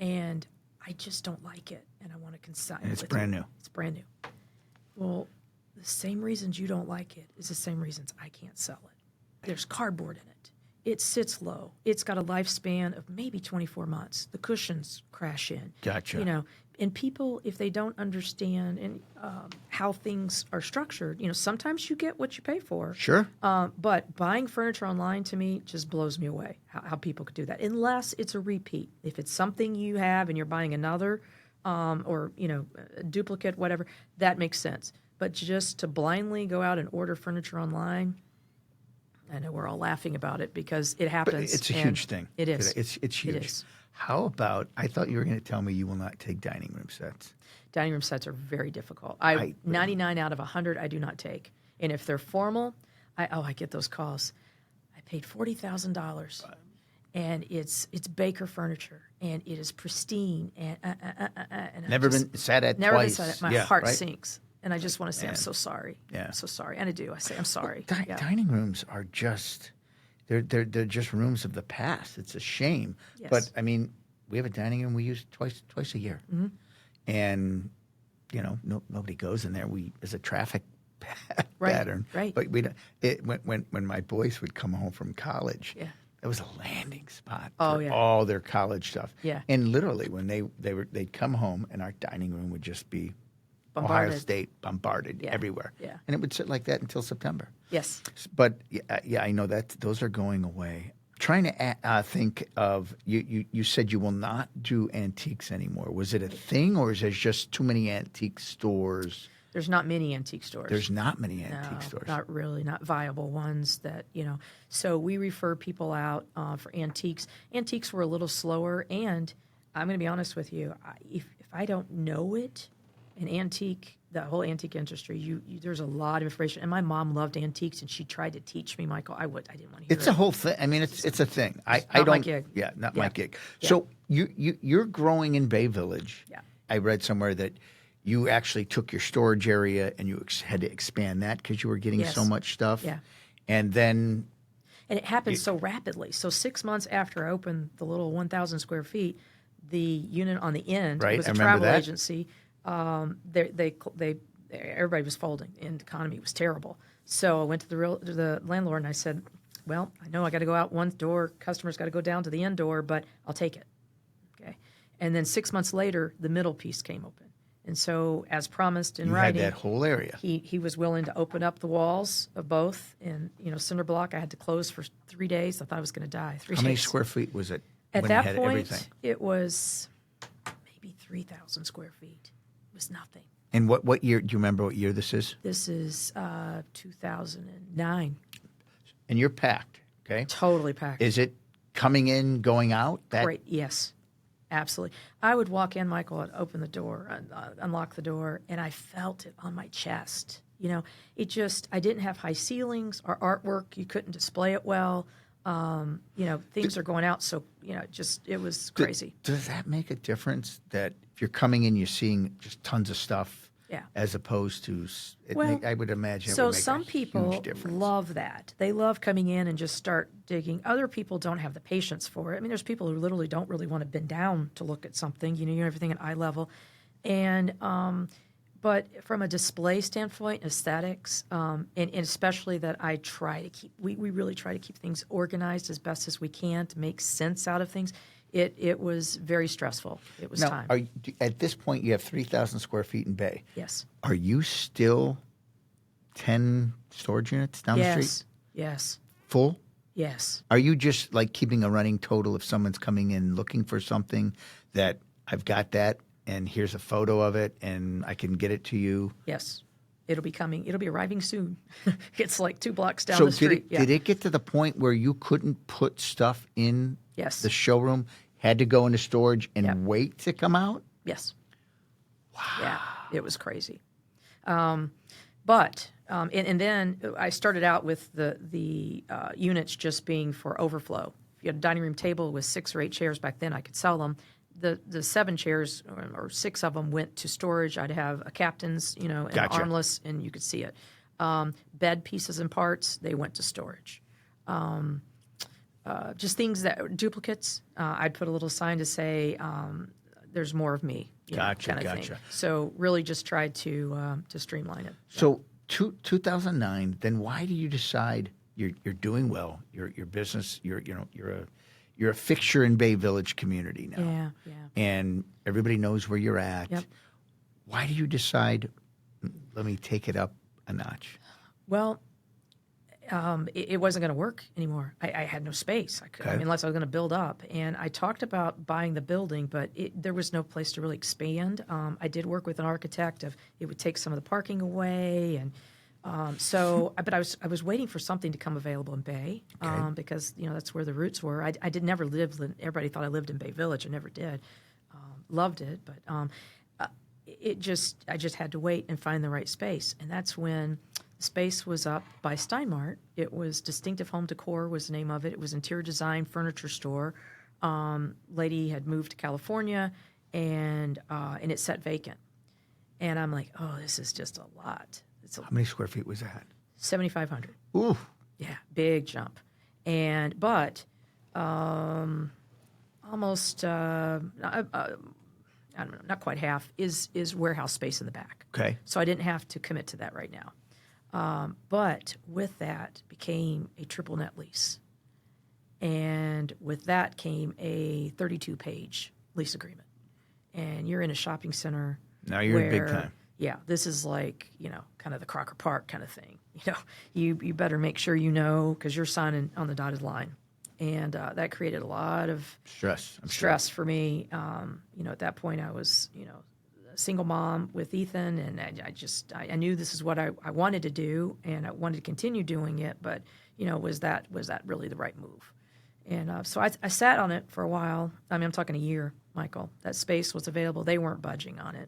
Speaker 2: and I just don't like it, and I want to consign it.
Speaker 1: And it's brand new.
Speaker 2: It's brand new. Well, the same reasons you don't like it is the same reasons I can't sell it. There's cardboard in it. It sits low. It's got a lifespan of maybe 24 months. The cushions crash in.
Speaker 1: Gotcha.
Speaker 2: You know, and people, if they don't understand and how things are structured, sometimes you get what you pay for.
Speaker 1: Sure.
Speaker 2: But buying furniture online, to me, just blows me away, how people could do that, unless it's a repeat. If it's something you have and you're buying another or, a duplicate, whatever, that makes sense. But just to blindly go out and order furniture online, I know we're all laughing about it because it happens.
Speaker 1: But it's a huge thing.
Speaker 2: It is.
Speaker 1: It's huge.
Speaker 2: It is.
Speaker 1: How about, I thought you were going to tell me you will not take dining room sets.
Speaker 2: Dining room sets are very difficult. 99 out of 100 I do not take. And if they're formal, I get those calls. I paid $40,000 and it's Baker furniture and it is pristine and
Speaker 1: Never been sat at
Speaker 2: never
Speaker 1: twice.
Speaker 2: been sat at. My heart sinks. And I just want to say, I'm so sorry.
Speaker 1: Yeah.
Speaker 2: I'm so sorry. And I do. I say, I'm sorry.
Speaker 1: Dining rooms are just, they're just rooms of the past. It's a shame.
Speaker 2: Yes.
Speaker 1: But, I mean, we have a dining room we use twice a year.
Speaker 2: Mm-hmm.
Speaker 1: And, nobody goes in there. As a traffic pattern.
Speaker 2: Right.
Speaker 1: But when my boys would come home from college, it was a landing spot for all their college stuff.
Speaker 2: Yeah.
Speaker 1: And literally, when they'd come home and our dining room would just be Ohio State bombarded everywhere.
Speaker 2: Yeah.
Speaker 1: And it would sit like that until September.
Speaker 2: Yes.
Speaker 1: But I know that those are going away. Trying to think of, you said you will not do antiques anymore. Was it a thing or is there just too many antique stores?
Speaker 2: There's not many antique stores.
Speaker 1: There's not many antique stores.
Speaker 2: Not really, not viable ones that, So we refer people out for antiques. Antiques were a little slower, and I'm going to be honest with you, if I don't know it, an antique, the whole antique industry, there's a lot of information. And my mom loved antiques, and she tried to teach me, Michael. I didn't want to hear it.
Speaker 1: It's a whole thing. I mean, it's a thing. I
Speaker 2: not
Speaker 1: don't.
Speaker 2: my gig.
Speaker 1: Yeah, not my gig.
Speaker 2: Yeah.
Speaker 1: So you're growing in Bay Village.
Speaker 2: Yeah.
Speaker 1: I read somewhere that you actually took your storage area and you had to expand that because you were getting so much stuff.
Speaker 2: Yeah.
Speaker 1: And then.
Speaker 2: And it happened so rapidly. So 6 months after I opened the little 1,000 square feet, the unit on the end was a travel agency. Everybody was folding, and the economy was terrible. So I went to the landlord and I said, "Well, I know I got to go out one door. Customers got to go down to the end door, but I'll take it." Okay. And then 6 months later, the middle piece came open, and so as promised in writing,
Speaker 1: had that whole area.
Speaker 2: He was willing to open up the walls of both, and cinder block. I had to close for 3 days. I thought I was going to die. 3 days.
Speaker 1: How many square feet was it?
Speaker 2: At
Speaker 1: when
Speaker 2: that
Speaker 1: you had
Speaker 2: point,
Speaker 1: everything?
Speaker 2: it was maybe 3,000 square feet. It was nothing.
Speaker 1: And what year? Do you remember what year this is?
Speaker 2: This is 2009.
Speaker 1: And you're packed, okay?
Speaker 2: Totally packed.
Speaker 1: Is it coming in, going out?
Speaker 2: Great. Yes, absolutely. I would walk in, Michael, and open the door, unlock the door, and I felt it on my chest. I didn't have high ceilings or artwork. You couldn't display it well. Things are going out, so it was crazy.
Speaker 1: Does that make a difference that if you're coming in, you're seeing just tons of stuff, as opposed to? I would imagine.
Speaker 2: So
Speaker 1: it would make
Speaker 2: some
Speaker 1: a
Speaker 2: people
Speaker 1: huge difference.
Speaker 2: love that. They love coming in and just start digging. Other people don't have the patience for it. I mean, there's people who literally don't really want to bend down to look at something. Everything at eye level, and. But from a display standpoint, aesthetics, and especially that I try to keep, we really try to keep things organized as best as we can to make sense out of things. It was very stressful. It was time.
Speaker 1: At this point, you have 3,000 square feet in Bay.
Speaker 2: Yes.
Speaker 1: Are you still 10 storage units down the street?
Speaker 2: Yes.
Speaker 1: Full?
Speaker 2: Yes.
Speaker 1: Are you just like keeping a running total if someone's coming in looking for something that I've got that? And here's a photo of it, and I can get it to you.
Speaker 2: Yes, it'll be coming. It'll be arriving soon. It's like 2 blocks down the street.
Speaker 1: Did it get to the point where you couldn't put stuff in
Speaker 2: Yes.
Speaker 1: the showroom, had to go into storage and wait to come out?
Speaker 2: Yes. Wow. Yeah, it was crazy. But then I started out with the units just being for overflow. If you had a dining room table with 6 or 8 chairs back then, I could sell them. The 7 chairs or 6 of them went to storage. I'd have a captain's, and armless, and you could see it. Bed pieces and parts, they went to storage. just things that duplicates. I'd put a little sign to say, "There's more of me."
Speaker 1: Gotcha,
Speaker 2: kind of
Speaker 1: gotcha.
Speaker 2: thing. So really, just tried to streamline it.
Speaker 1: So 2009. Then why do you decide you're doing well? Your business. You're a fixture in Bay Village community now.
Speaker 2: Yeah.
Speaker 1: And everybody knows where you're at.
Speaker 2: Yep.
Speaker 1: Why do you decide? Let me take it up a notch.
Speaker 2: Well, it wasn't going to work anymore. I had no space. Unless I was going to build up. And I talked about buying the building, but there was no place to really expand. I did work with an architect. It would take some of the parking away, and but I was waiting for something to come available in Bay, because that's where the roots were. I did never live. Everybody thought I lived in Bay Village. I never did. Loved it, but I just had to wait and find the right space, and that's when. Space was up by Steinmart. It was Distinctive Home Decor was the name of it. It was interior design furniture store. Lady had moved to California, and it sat vacant. And I'm like, oh, this is just a lot.
Speaker 1: How many square feet was that?
Speaker 2: 7,500.
Speaker 1: Ooh.
Speaker 2: Yeah, big jump. But almost I don't know, not quite half is warehouse space in the back.
Speaker 1: Okay.
Speaker 2: So I didn't have to commit to that right now. But with that became a triple net lease. And with that came a 32-page lease agreement. And you're in a shopping center.
Speaker 1: Now you're in big time.
Speaker 2: Yeah, this is like, kind of the Crocker Park kind of thing. You better make sure because you're signing on the dotted line. And that created a lot of stress for me. At that point I was, a single mom with Ethan, and I knew this is what I wanted to do, and I wanted to continue doing it, but was that really the right move? And so I sat on it for a while. I'm talking a year, Michael. That space was available. They weren't budging on it,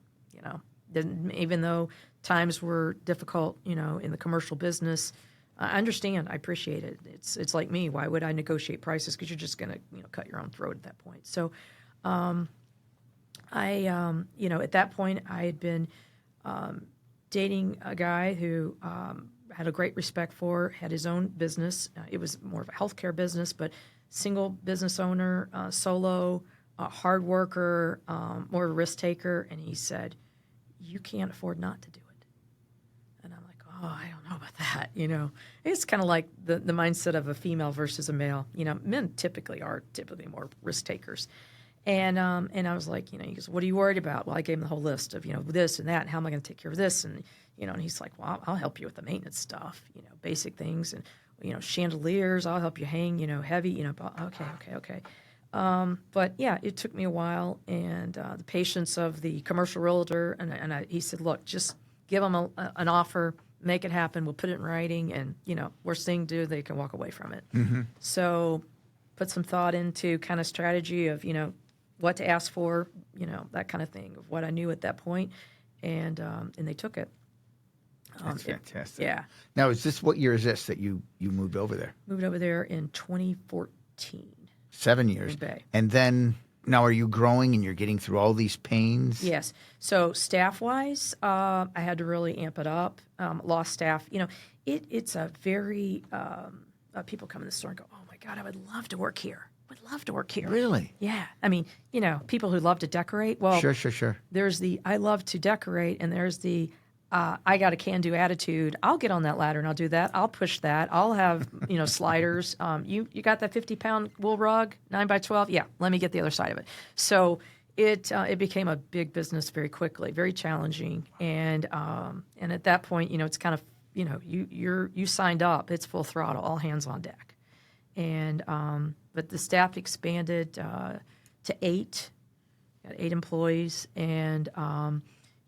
Speaker 2: even though times were difficult, in the commercial business. I understand. I appreciate it. It's like me. Why would I negotiate prices? Because you're just going to cut your own throat at that point. So at that point, I had been dating a guy who had a great respect for, had his own business. It was more of a healthcare business, but single business owner, solo, hard worker, more of a risk taker. And he said, "You can't afford not to do it." And I'm like, "Oh, I don't know about that." It's kind of like the mindset of a female versus a male. Men are typically more risk takers. And I was like, he goes, "What are you worried about?" Well, I gave him the whole list of, this and that, and how am I going to take care of this? And, and he's like, "Well, I'll help you with the maintenance stuff, basic things. And, chandeliers, I'll help you hang, heavy, okay. But yeah, it took me a while, and the patience of the commercial realtor. And he said, "Look, just give them an offer, make it happen. We'll put it in writing, and, worst thing to do, they can walk away from it." Mm-hmm. So put some thought into kind of strategy of, what to ask for, that kind of thing, of what I knew at that point, and they took it.
Speaker 1: That's fantastic.
Speaker 2: Yeah.
Speaker 1: Now, what year is this that you moved over there?
Speaker 2: Moved over there in 2014.
Speaker 1: 7 years.
Speaker 2: In Bay.
Speaker 1: And then, now are you growing and you're getting through all these pains?
Speaker 2: Yes. So staff-wise, I had to really amp it up. Lost staff. It's a very, people come in the store and go, "Oh my God, I would love to work here. Would love to work here."
Speaker 1: Really?
Speaker 2: Yeah. People who love to decorate. Well,
Speaker 1: Sure.
Speaker 2: There's the I love to decorate, and there's the I got a can-do attitude. I'll get on that ladder and I'll do that. I'll push that. I'll have sliders. You got that 50-pound wool rug, 9x12? Yeah, let me get the other side of it. So it became a big business very quickly, very challenging, and at that point, it's kind of you signed up. It's full throttle, all hands on deck, and but the staff expanded to 8, got 8 employees, and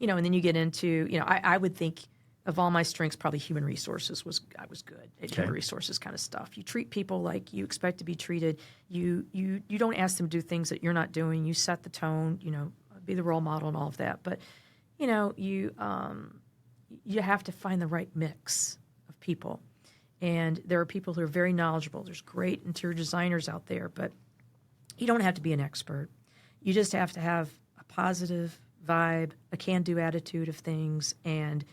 Speaker 2: and then you get into I would think of all my strengths, probably human resources I was good at human resources kind of stuff. You treat people like you expect to be treated. You don't ask them to do things that you're not doing. You set the tone. Be the role model and all of that. But you have to find the right mix of people. And there are people who are very knowledgeable. There's great interior designers out there, but you don't have to be an expert. You just have to have a positive vibe, a can-do attitude of things, and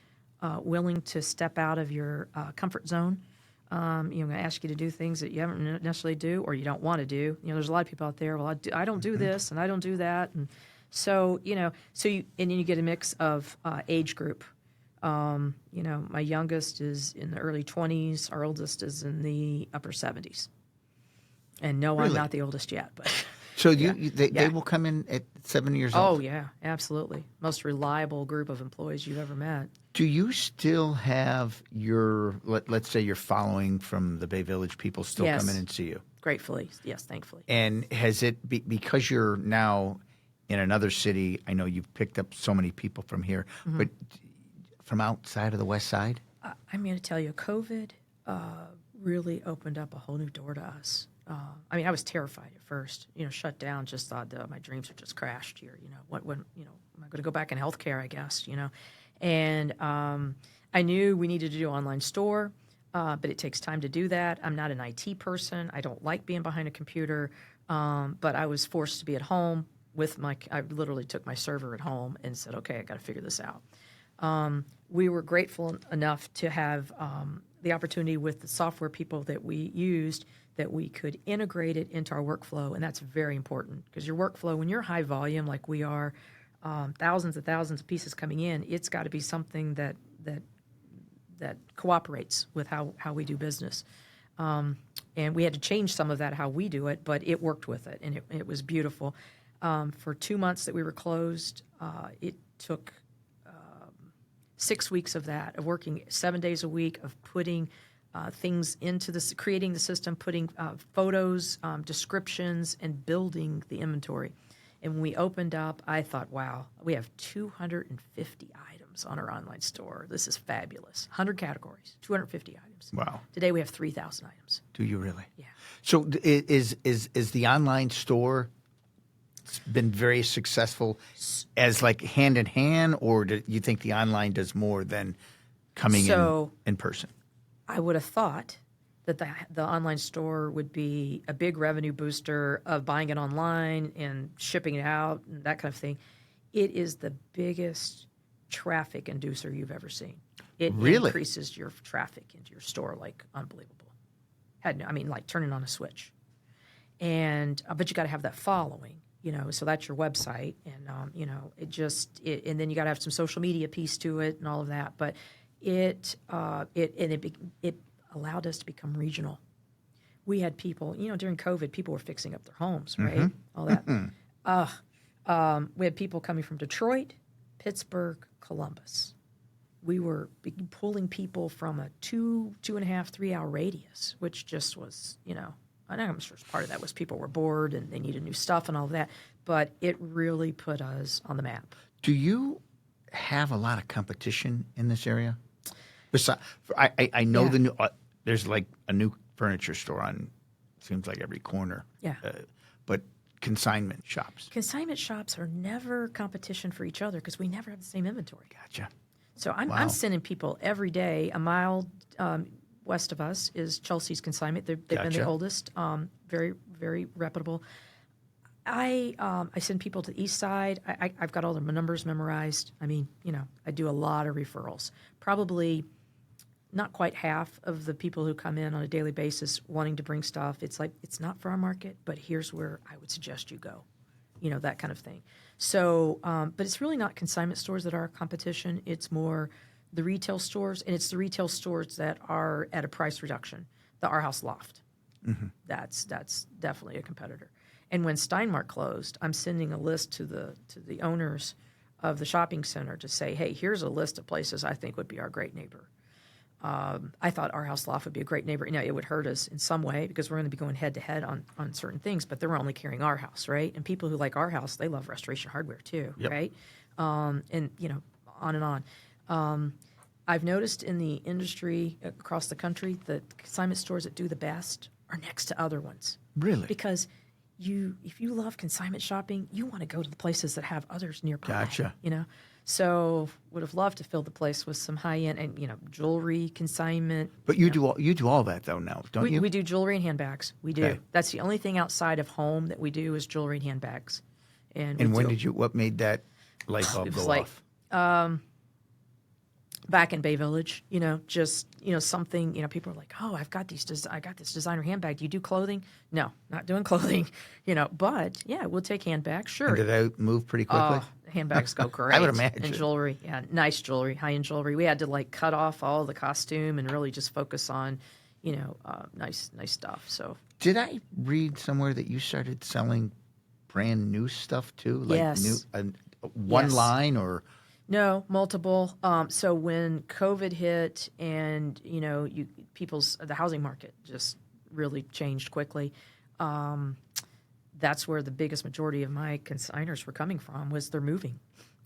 Speaker 2: willing to step out of your comfort zone I'm going to ask you to do things that you haven't necessarily do or you don't want to do. There's a lot of people out there. Well, I don't do this and I don't do that, and so and then you get a mix of age group. My youngest is in the early 20s. Our oldest is in the upper 70s. And no, I'm
Speaker 1: Really?
Speaker 2: not the oldest yet, but.
Speaker 1: So they will come in at 7 years old?
Speaker 2: Oh, yeah, absolutely. Most reliable group of employees you've ever met.
Speaker 1: Do you still have your, let's say your following from the Bay Village people still
Speaker 2: Yes.
Speaker 1: come in and see you?
Speaker 2: Gratefully, yes, thankfully.
Speaker 1: And has it, because you're now in another city, I know you've picked up so many people from here, but from outside of the West Side?
Speaker 2: I'm going to tell you, COVID really opened up a whole new door to us. I was terrified at first. Shut down. Just thought my dreams are just crashed here. When am I going to go back in healthcare? I guess. And I knew we needed to do an online store, but it takes time to do that. I'm not an IT person. I don't like being behind a computer. But I was forced to be at home with I literally took my server at home and said, okay, I got to figure this out. We were grateful enough to have the opportunity with the software people that we used that we could integrate it into our workflow, and that's very important because your workflow, when you're high volume like we are, thousands of pieces coming in, it's got to be something that cooperates with how we do business. And we had to change some of that, how we do it, but it worked with it, and it was beautiful. For 2 months that we were closed, it took 6 weeks of that, of working 7 days a week, of putting things into this, creating the system, putting photos, descriptions, and building the inventory. And when we opened up, I thought, wow, we have 250 items on our online store. This is fabulous. 100 categories, 250 items.
Speaker 1: Wow.
Speaker 2: Today we have 3,000 items.
Speaker 1: Do you really?
Speaker 2: Yeah.
Speaker 1: So is the online store been very successful as like hand in hand, or do you think the online does more than coming in person?
Speaker 2: I would have thought that the online store would be a big revenue booster of buying it online and shipping it out and that kind of thing. It is the biggest traffic inducer you've ever seen. It
Speaker 1: really
Speaker 2: increases your traffic into your store like unbelievable. Like turning on a switch. And but you got to have that following, so that's your website, and and then you got to have some social media piece to it and all of that. But it allowed us to become regional. We had people, during COVID, people were fixing up their homes, right? All that. We had people coming from Detroit, Pittsburgh, Columbus. We were pulling people from a 2.5, 3 hour radius, which just was, I'm sure part of that was people were bored and they needed new stuff and all of that. But it really put us on the map.
Speaker 1: Do you have a lot of competition in this area? Besides, I know the new there's like a new furniture store on seems like every corner.
Speaker 2: Yeah.
Speaker 1: But consignment shops.
Speaker 2: Consignment shops are never competition for each other because we never have the same inventory.
Speaker 1: Gotcha.
Speaker 2: So I'm sending people every day. A mile west of us is Chelsea's Consignment. They've been the oldest, very, very reputable. I send people to the east side. I've got all the numbers memorized. I do a lot of referrals. Probably not quite half of the people who come in on a daily basis wanting to bring stuff. It's like, it's not for our market, but here's where I would suggest you go, that kind of thing. So, but it's really not consignment stores that are our competition. It's more the retail stores, and it's the retail stores that are at a price reduction. The Our House Loft. Mm-hmm. That's definitely a competitor. And when Steinmart closed, I'm sending a list to the owners of the shopping center to say, hey, here's a list of places I think would be our great neighbor. I thought Our House Loft would be a great neighbor. It would hurt us in some way because we're going to be going head to head on certain things, but they're only carrying Our House, right? And people who like Our House, they love Restoration Hardware too, right? And on and on. I've noticed in the industry across the country that consignment stores that do the best are next to other ones.
Speaker 1: Really?
Speaker 2: Because if you love consignment shopping, you want to go to the places that have others nearby.
Speaker 1: Gotcha.
Speaker 2: So would have loved to fill the place with some high-end and jewelry, consignment.
Speaker 1: But you do all that though now, don't you?
Speaker 2: We do jewelry and handbags. We do. Okay. That's the only thing outside of home that we do is jewelry and handbags. And
Speaker 1: what made that light bulb go off?
Speaker 2: back in Bay Village, just, something, people are like, oh, I got this designer handbag. Do you do clothing? No, not doing clothing, but yeah, we'll take handbags. Sure.
Speaker 1: And did that move pretty quickly?
Speaker 2: Handbags go great.
Speaker 1: I would imagine.
Speaker 2: And jewelry. Yeah. Nice jewelry, high-end jewelry. We had to cut off all the costume and really just focus on, nice stuff. So.
Speaker 1: Did I read somewhere that you started selling brand new stuff too? Like
Speaker 2: yes.
Speaker 1: One
Speaker 2: Yes.
Speaker 1: line or?
Speaker 2: No, multiple. So when COVID hit and, the housing market just really changed quickly, that's where the biggest majority of my consigners were coming from, was they're moving.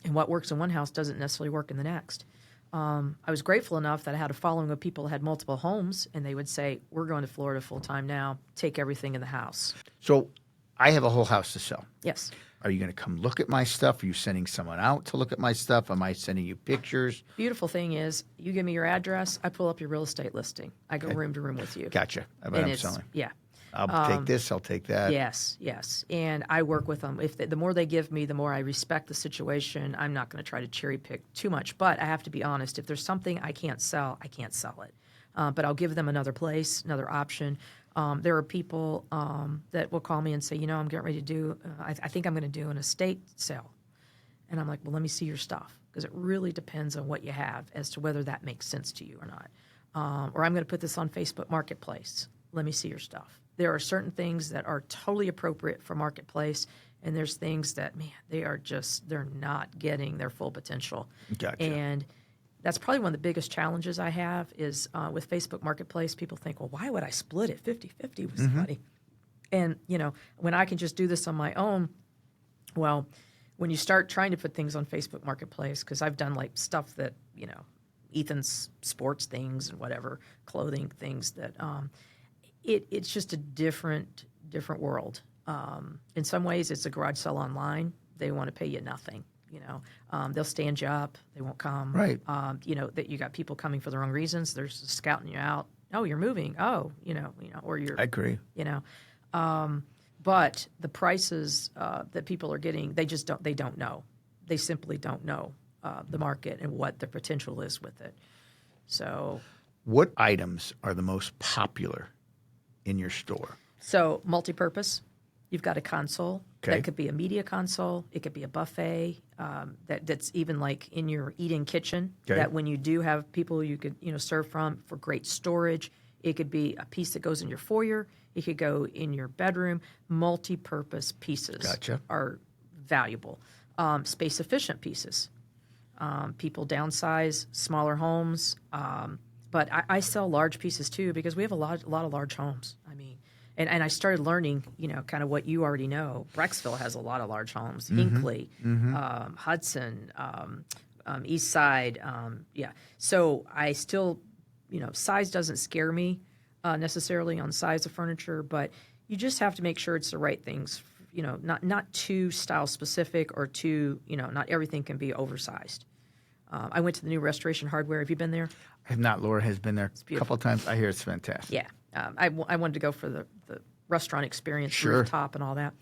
Speaker 2: And what works in one house doesn't necessarily work in the next. I was grateful enough that I had a following of people that had multiple homes, and they would say, we're going to Florida full time now, take everything in the house.
Speaker 1: So I have a whole house to sell.
Speaker 2: Yes.
Speaker 1: Are you going to come look at my stuff? Are you sending someone out to look at my stuff? Am I sending you pictures?
Speaker 2: Beautiful thing is, you give me your address, I pull up your real estate listing. I go room to room with you.
Speaker 1: Gotcha. But I'm selling.
Speaker 2: Yeah.
Speaker 1: I'll take this. I'll take that.
Speaker 2: Yes. And I work with them. The more they give me, the more I respect the situation. I'm not going to try to cherry pick too much, but I have to be honest. If there's something I can't sell, I can't sell it. But I'll give them another place, another option. There are people that will call me and say, I'm getting ready to do, I think I'm going to do an estate sale. And I'm like, well, let me see your stuff, because it really depends on what you have as to whether that makes sense to you or not. Or I'm going to put this on Facebook Marketplace. Let me see your stuff. There are certain things that are totally appropriate for Marketplace, and there's things that, they're not getting their full potential.
Speaker 1: Gotcha.
Speaker 2: And that's probably one of the biggest challenges I have is with Facebook Marketplace. People think, well, why would I split it 50-50 with somebody? And, when I can just do this on my own, well, when you start trying to put things on Facebook Marketplace, because I've done stuff that, Ethan's sports things and whatever, clothing things that it's just a different world. In some ways, it's a garage sale online. They want to pay you nothing. They'll stand you up. They won't come.
Speaker 1: Right.
Speaker 2: That you got people coming for the wrong reasons. They're scouting you out. Oh, you're moving. Oh, or you're.
Speaker 1: I agree.
Speaker 2: But the prices that people are getting, they don't know. They simply don't know the market and what the potential is with it. So.
Speaker 1: What items are the most popular in your store?
Speaker 2: So multi-purpose. You've got a console.
Speaker 1: Okay.
Speaker 2: That could be a media console. It could be a buffet that's even in your eating kitchen.
Speaker 1: Okay.
Speaker 2: That when you do have people you could serve from for great storage. It could be a piece that goes in your foyer. It could go in your bedroom. Multi-purpose pieces
Speaker 1: Gotcha.
Speaker 2: are valuable. Space-efficient pieces. People downsize, smaller homes. But I sell large pieces too, because we have a lot of large homes. And I started learning, kind of what you already know. Brecksville has a lot of large homes. Hinkley, Hudson, East Side. Yeah. So I still, size doesn't scare me necessarily on size of furniture, but you just have to make sure it's the right things. Not too style specific or too, not everything can be oversized. I went to the new Restoration Hardware. Have you been there?
Speaker 1: I have not. Laura has been there a couple of times. I hear it's fantastic.
Speaker 2: Yeah. I wanted to go for the restaurant experience,
Speaker 1: Sure.
Speaker 2: rooftop and all that.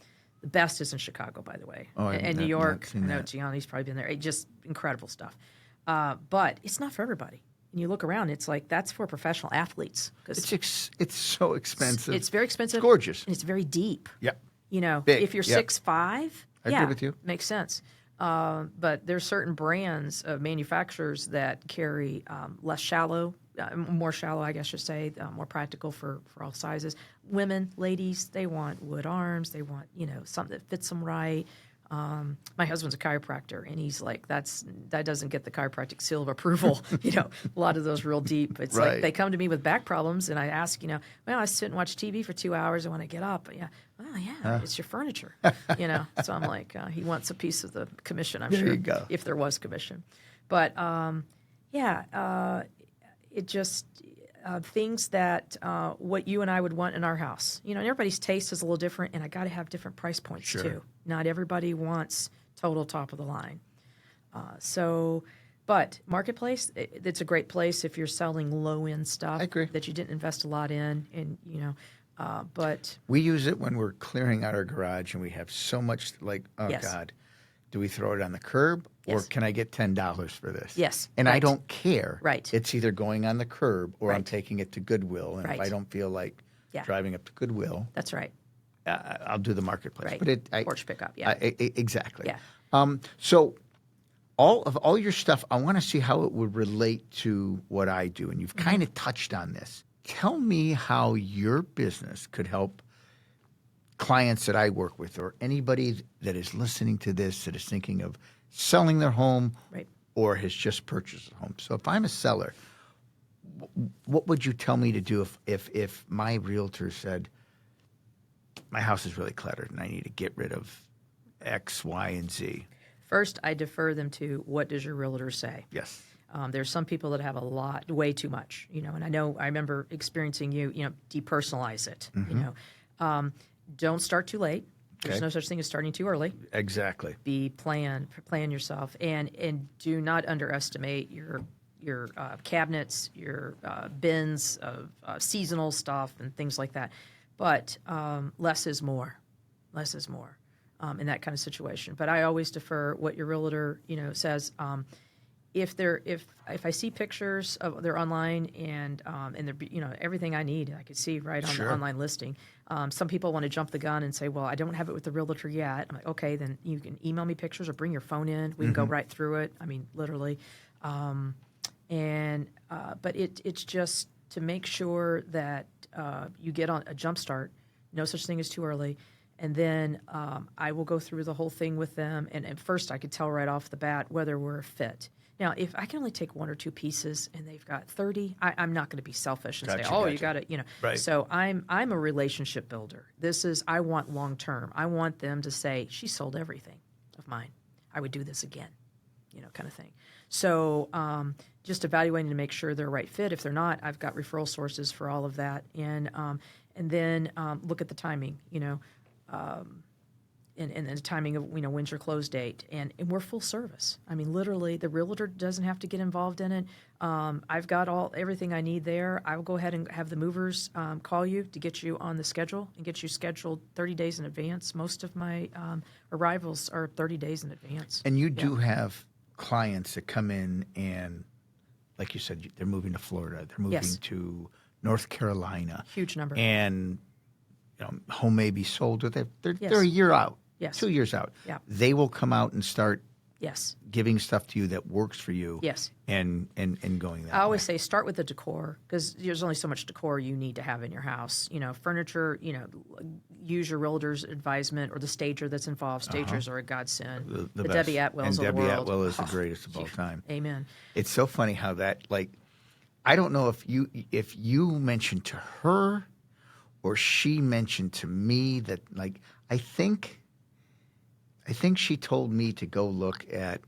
Speaker 2: The best is in Chicago, by the way.
Speaker 1: Oh,
Speaker 2: and New York. I know Gianni's probably been there. Just incredible stuff. But it's not for everybody. And you look around, it's that's for professional athletes.
Speaker 1: It's so expensive.
Speaker 2: It's very expensive.
Speaker 1: It's gorgeous.
Speaker 2: And it's very deep.
Speaker 1: Yep.
Speaker 2: Big. If you're
Speaker 1: Yep.
Speaker 2: 6'5",
Speaker 1: I agree with you.
Speaker 2: Makes sense. But there's certain brands of manufacturers that carry less shallow, more shallow, I guess you say, more practical for all sizes. Women, ladies, they want wood arms. They want, something that fits them right. My husband's a chiropractor, and he's like, that doesn't get the chiropractic seal of approval. A lot of those real deep. It's
Speaker 1: Right.
Speaker 2: like they come to me with back problems, and I ask, well, I sit and watch TV for 2 hours. I want to get up. But yeah, well, yeah, it's your furniture. So I'm like, he wants a piece of the commission. I'm
Speaker 1: There
Speaker 2: sure
Speaker 1: you go.
Speaker 2: if there was commission, but it just. Things that what you and I would want in our house. And everybody's taste is a little different, and I got to have different price points
Speaker 1: Sure.
Speaker 2: too. Not everybody wants total top of the line. But Marketplace, it's a great place if you're selling low end stuff
Speaker 1: I agree.
Speaker 2: that you didn't invest a lot in, and but
Speaker 1: We use it when we're clearing out our garage and we have so much
Speaker 2: Yes.
Speaker 1: God, do we throw it on the curb or
Speaker 2: Yes.
Speaker 1: can I get $10 for this?
Speaker 2: Yes,
Speaker 1: And I
Speaker 2: right.
Speaker 1: don't care.
Speaker 2: Right.
Speaker 1: It's either going on the curb or I'm
Speaker 2: Right.
Speaker 1: taking it to Goodwill. And if I
Speaker 2: Right.
Speaker 1: don't feel like
Speaker 2: Yeah.
Speaker 1: driving up to Goodwill,
Speaker 2: That's right.
Speaker 1: I'll do the marketplace.
Speaker 2: Right.
Speaker 1: But
Speaker 2: Porch pickup, yeah.
Speaker 1: exactly.
Speaker 2: Yeah.
Speaker 1: So all your stuff, I want to see how it would relate to what I do, and you've kind of touched on this. Tell me how your business could help clients that I work with, or anybody that is listening to this that is thinking of selling their home,
Speaker 2: Right.
Speaker 1: or has just purchased a home. So if I'm a seller, what would you tell me to do if my realtor said, my house is really cluttered and I need to get rid of X, Y, and Z?
Speaker 2: First, I defer them to what does your realtor say?
Speaker 1: Yes.
Speaker 2: There's some people that have a lot, way too much, and I remember experiencing depersonalize it, don't start too late. There's
Speaker 1: Okay.
Speaker 2: no such thing as starting too early.
Speaker 1: Exactly.
Speaker 2: Plan yourself, and do not underestimate your cabinets, your bins of seasonal stuff and things like that. But less is more. Less is more in that kind of situation. But I always defer what your realtor says. If I see pictures of they're online and they're everything I need I could see right on
Speaker 1: Sure.
Speaker 2: the online listing. Some people want to jump the gun and say, well, I don't have it with the realtor yet. I'm like, okay, then you can email me pictures or bring your phone in. We can go right through it. I mean, literally. But it's just to make sure that you get on a jump start. No such thing as too early. And then I will go through the whole thing with them. And at first, I could tell right off the bat whether we're a fit. Now, if I can only take one or two pieces and they've got 30, I'm not going to be selfish and say, you got to,
Speaker 1: Right.
Speaker 2: So I'm a relationship builder. I want long term. I want them to say, she sold everything of mine. I would do this again, kind of thing. So just evaluating to make sure they're a right fit. If they're not, I've got referral sources for all of that. And then look at the timing, and the timing of when's your close date, and we're full service. I mean, literally, the realtor doesn't have to get involved in it. I've got everything I need there. I will go ahead and have the movers call you to get you on the schedule and get you scheduled 30 days in advance. Most of my arrivals are 30 days in advance.
Speaker 1: And you do have clients that come in and, like you said, they're moving to Florida. They're moving
Speaker 2: Yes.
Speaker 1: to North Carolina.
Speaker 2: Huge number.
Speaker 1: And home may be sold, or they're
Speaker 2: Yes.
Speaker 1: a year out,
Speaker 2: Yes.
Speaker 1: 2 years out.
Speaker 2: Yeah.
Speaker 1: They will come out and start
Speaker 2: Yes.
Speaker 1: giving stuff to you that works for you.
Speaker 2: Yes.
Speaker 1: And going that
Speaker 2: I always
Speaker 1: way.
Speaker 2: say start with the decor because there's only so much decor you need to have in your house. Furniture, use your realtor's advisement or the stager that's involved. Stagers are a godsend. The
Speaker 1: best.
Speaker 2: Debbie Atwells
Speaker 1: and
Speaker 2: of the
Speaker 1: Debbie
Speaker 2: world.
Speaker 1: Atwell is the greatest of all time.
Speaker 2: Amen.
Speaker 1: It's so funny how that, I don't know if you mentioned to her or she mentioned to me that, I think she told me to go look at,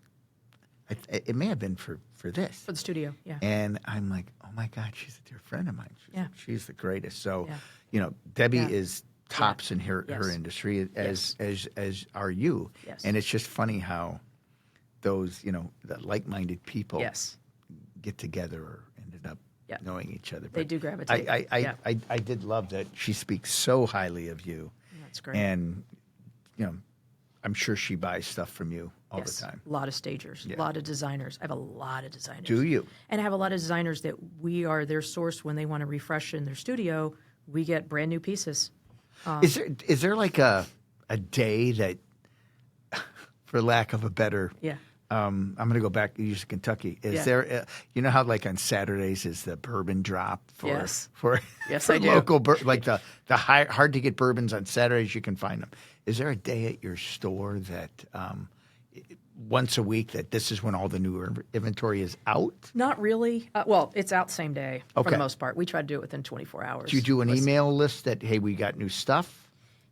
Speaker 1: it may have been for this.
Speaker 2: For the studio, yeah.
Speaker 1: And I'm like, oh my God, she's a dear friend of mine.
Speaker 2: Yeah.
Speaker 1: She's the greatest. So,
Speaker 2: Yeah.
Speaker 1: Debbie
Speaker 2: Yeah.
Speaker 1: is tops in her
Speaker 2: Yes.
Speaker 1: industry, as are you.
Speaker 2: Yes.
Speaker 1: And it's just funny how those, the like-minded people
Speaker 2: Yes.
Speaker 1: get together or ended up
Speaker 2: Yeah.
Speaker 1: knowing each other.
Speaker 2: They
Speaker 1: But
Speaker 2: do gravitate.
Speaker 1: I did love that she speaks so highly of you.
Speaker 2: That's great.
Speaker 1: And, I'm sure she buys stuff from you all
Speaker 2: Yes.
Speaker 1: the time.
Speaker 2: A lot of stagers, a lot of designers. I have a lot of designers.
Speaker 1: Do you?
Speaker 2: And I have a lot of designers that we are their source when they want to refresh in their studio. We get brand new pieces.
Speaker 1: Is there like a day that, for lack of a better,
Speaker 2: Yeah.
Speaker 1: I'm going to go back to Kentucky. Is
Speaker 2: Yeah.
Speaker 1: there, how on Saturdays is the bourbon drop for
Speaker 2: Yes.
Speaker 1: for,
Speaker 2: Yes,
Speaker 1: for
Speaker 2: I do.
Speaker 1: local the hard to get bourbons on Saturdays, you can find them. Is there a day at your store that once a week that this is when all the new inventory is out?
Speaker 2: Not really. Well, it's out same day for
Speaker 1: Okay.
Speaker 2: the most part. We try to do it within 24 hours.
Speaker 1: Do you do an email list that, hey, we got new stuff?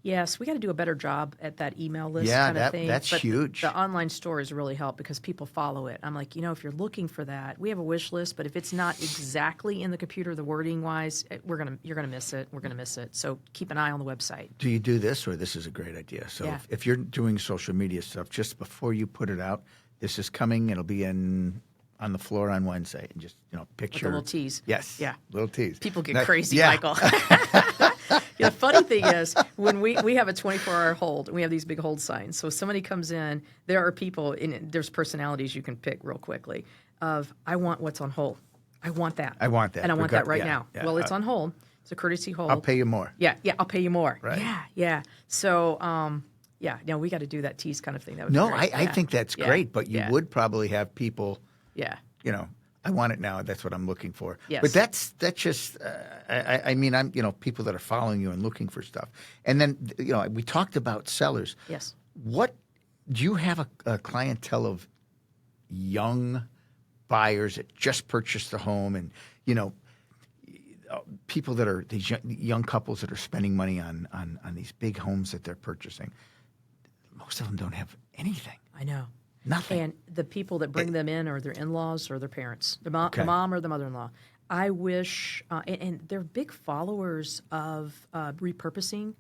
Speaker 2: Yes, we got to do a better job at that email list
Speaker 1: Yeah,
Speaker 2: kind of thing.
Speaker 1: that's
Speaker 2: But
Speaker 1: huge.
Speaker 2: The online store has really helped because people follow it. I'm like, if you're looking for that, we have a wish list, but if it's not exactly in the computer, the wording wise, you're gonna miss it. We're gonna miss it. So keep an eye on the website.
Speaker 1: Do you do this, or this is a great idea? So
Speaker 2: Yeah.
Speaker 1: if you're doing social media stuff, just before you put it out, this is coming. It'll be in on the floor on Wednesday and just, picture.
Speaker 2: little tease.
Speaker 1: Yes.
Speaker 2: Yeah.
Speaker 1: Little tease.
Speaker 2: People get
Speaker 1: That-
Speaker 2: crazy,
Speaker 1: yeah.
Speaker 2: Michael. The funny thing is, when we have a 24-hour hold, and we have these big hold signs. So if somebody comes in, there are people, there's personalities you can pick real quickly of, I want what's on hold. I want that.
Speaker 1: I want that.
Speaker 2: And I want that right
Speaker 1: Yeah,
Speaker 2: now.
Speaker 1: yeah.
Speaker 2: Well, it's on hold. It's a courtesy hold.
Speaker 1: I'll pay you more.
Speaker 2: Yeah, I'll pay you more.
Speaker 1: Right.
Speaker 2: Yeah. So, no, we got to do that tease kind of thing. That would
Speaker 1: No,
Speaker 2: be great.
Speaker 1: I think that's great, but you
Speaker 2: Yeah.
Speaker 1: would probably have people,
Speaker 2: Yeah.
Speaker 1: I want it now. That's what I'm looking for.
Speaker 2: Yes.
Speaker 1: But that's just, I mean, I'm, people that are following you and looking for stuff. And then, we talked about sellers.
Speaker 2: Yes.
Speaker 1: What, do you have a clientele of young buyers that just purchased a home and, people that are these young couples that are spending money on these big homes that they're purchasing? Most of them don't have anything.
Speaker 2: I know.
Speaker 1: Nothing.
Speaker 2: And the people that bring them in are their in-laws or their parents, the
Speaker 1: Okay.
Speaker 2: mom or the mother-in-law. I wish, and they're big followers of repurposing,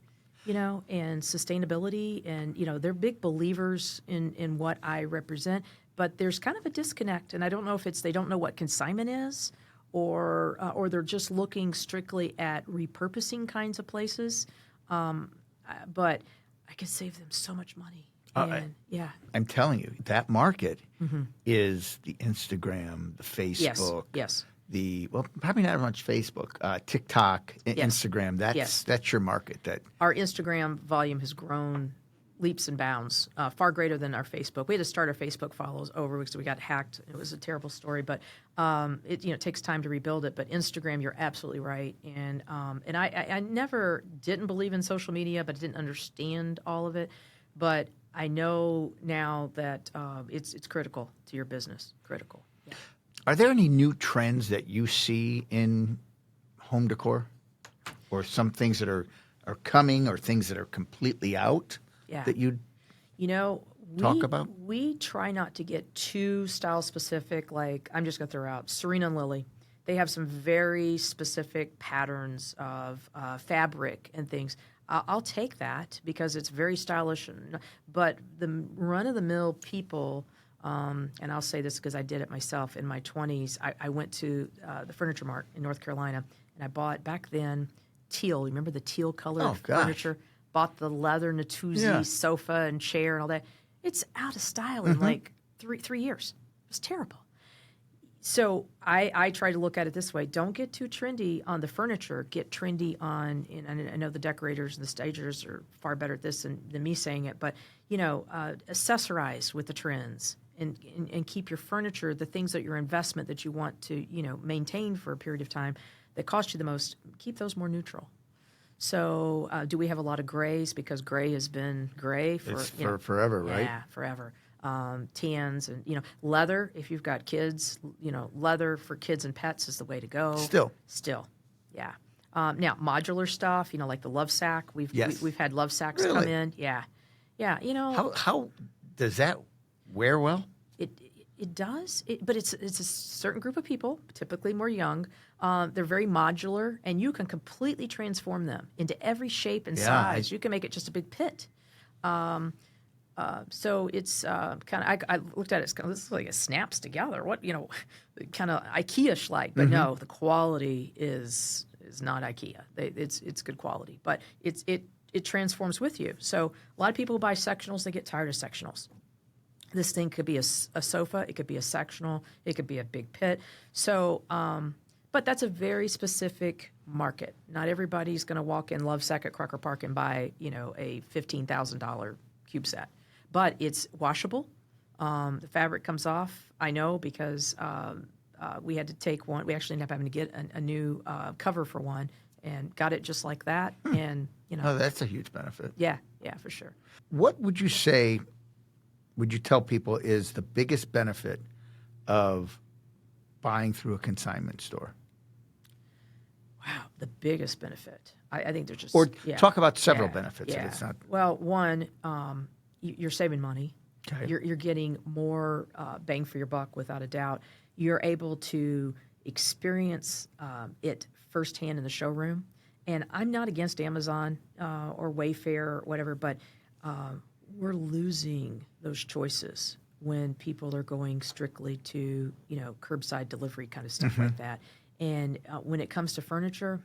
Speaker 2: and sustainability, and they're big believers in what I represent. But there's kind of a disconnect, and I don't know if it's they don't know what consignment is, or they're just looking strictly at repurposing kinds of places. But I could save them so much money. And, yeah.
Speaker 1: I'm telling you, that market is the Instagram, the Facebook,
Speaker 2: Yes.
Speaker 1: probably not much Facebook, TikTok,
Speaker 2: Yes.
Speaker 1: Instagram. That's your market. That
Speaker 2: Our Instagram volume has grown leaps and bounds, far greater than our Facebook. We had to start our Facebook follows over because we got hacked. It was a terrible story, but it takes time to rebuild it. But Instagram, you're absolutely right, and I never didn't believe in social media, but didn't understand all of it. But I know now that it's critical to your business. Critical. Yeah.
Speaker 1: Are there any new trends that you see in home decor, or some things that are coming, or things that are completely out that you'd talk about?
Speaker 2: We try not to get too style specific. Like, I'm just going to throw out Serena and Lily. They have some very specific patterns of fabric and things. I'll take that because it's very stylish. But the run-of-the-mill people, and I'll say this because I did it myself in my 20s. I went to the Furniture Mart in North Carolina, and I bought, back then, teal. Remember the teal colored furniture? Bought the leather Natuzzi sofa and chair and all that. It's out of style in like three years. It was terrible. So I try to look at it this way. Don't get too trendy on the furniture. Get trendy on, and I know the decorators and the stagers are far better at this than me saying it, but, accessorize with the trends and keep your furniture, the things that your investment that you want to, maintain for a period of time that cost you the most, keep those more neutral. So do we have a lot of grays? Because gray has been gray for
Speaker 1: forever, right?
Speaker 2: Yeah, forever. Tans and, leather, if you've got kids, leather for kids and pets is the way to go. Still, yeah. Now, modular stuff, like the love sack. We've had love sacks come in. Yeah.
Speaker 1: How does that wear well?
Speaker 2: It does, but it's a certain group of people, typically more young. They're very modular, and you can completely transform them into every shape and size. You can make it just a big pit. So it's kind of, I looked at it, this is like it snaps together. What, kind of IKEA-ish like, but no, the quality is not IKEA. It's good quality, but it transforms with you. So a lot of people who buy sectionals, they get tired of sectionals. This thing could be a sofa, it could be a sectional, it could be a big pit. So, but that's a very specific market. Not everybody's going to walk in Lovesac at Crocker Park and buy, a $15,000 cube set. But it's washable. The fabric comes off, I know, because we had to take one. We actually ended up having to get a new cover for one and got it just like that. And,
Speaker 1: Oh, that's a huge benefit.
Speaker 2: Yeah, for sure.
Speaker 1: What would you say, would you tell people is the biggest benefit of buying through a consignment store?
Speaker 2: Wow, the biggest benefit. I think there's just...
Speaker 1: Or talk about several benefits.
Speaker 2: Yeah.
Speaker 1: If it's not...
Speaker 2: Well, one, you're saving money.
Speaker 1: Okay.
Speaker 2: You're getting more bang for your buck, without a doubt. You're able to experience it firsthand in the showroom. And I'm not against Amazon or Wayfair or whatever, but we're losing those choices when people are going strictly to, curbside delivery kind of stuff like that. And when it comes to furniture,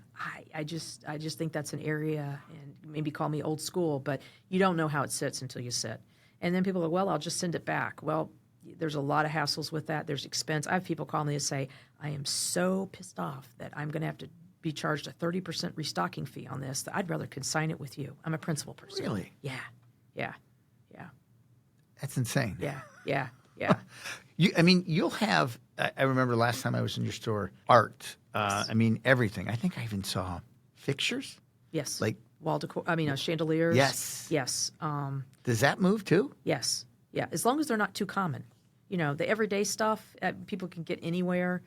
Speaker 2: I just think that's an area, and maybe call me old school, but you don't know how it sits until you sit. And then people go, well, I'll just send it back. Well, there's a lot of hassles with that. There's expense. I have people call me and say, I am so pissed off that I'm going to have to be charged a 30% restocking fee on this. That I'd rather consign it with you. I'm a principal person.
Speaker 1: Really?
Speaker 2: Yeah.
Speaker 1: That's insane.
Speaker 2: Yeah.
Speaker 1: You'll have, I remember last time I was in your store, art. Everything. I think I even saw fixtures.
Speaker 2: Yes.
Speaker 1: Like
Speaker 2: wall decor. Chandeliers.
Speaker 1: Yes.
Speaker 2: Does
Speaker 1: that move too?
Speaker 2: Yes. Yeah. As long as they're not too common. The everyday stuff, people can get anywhere.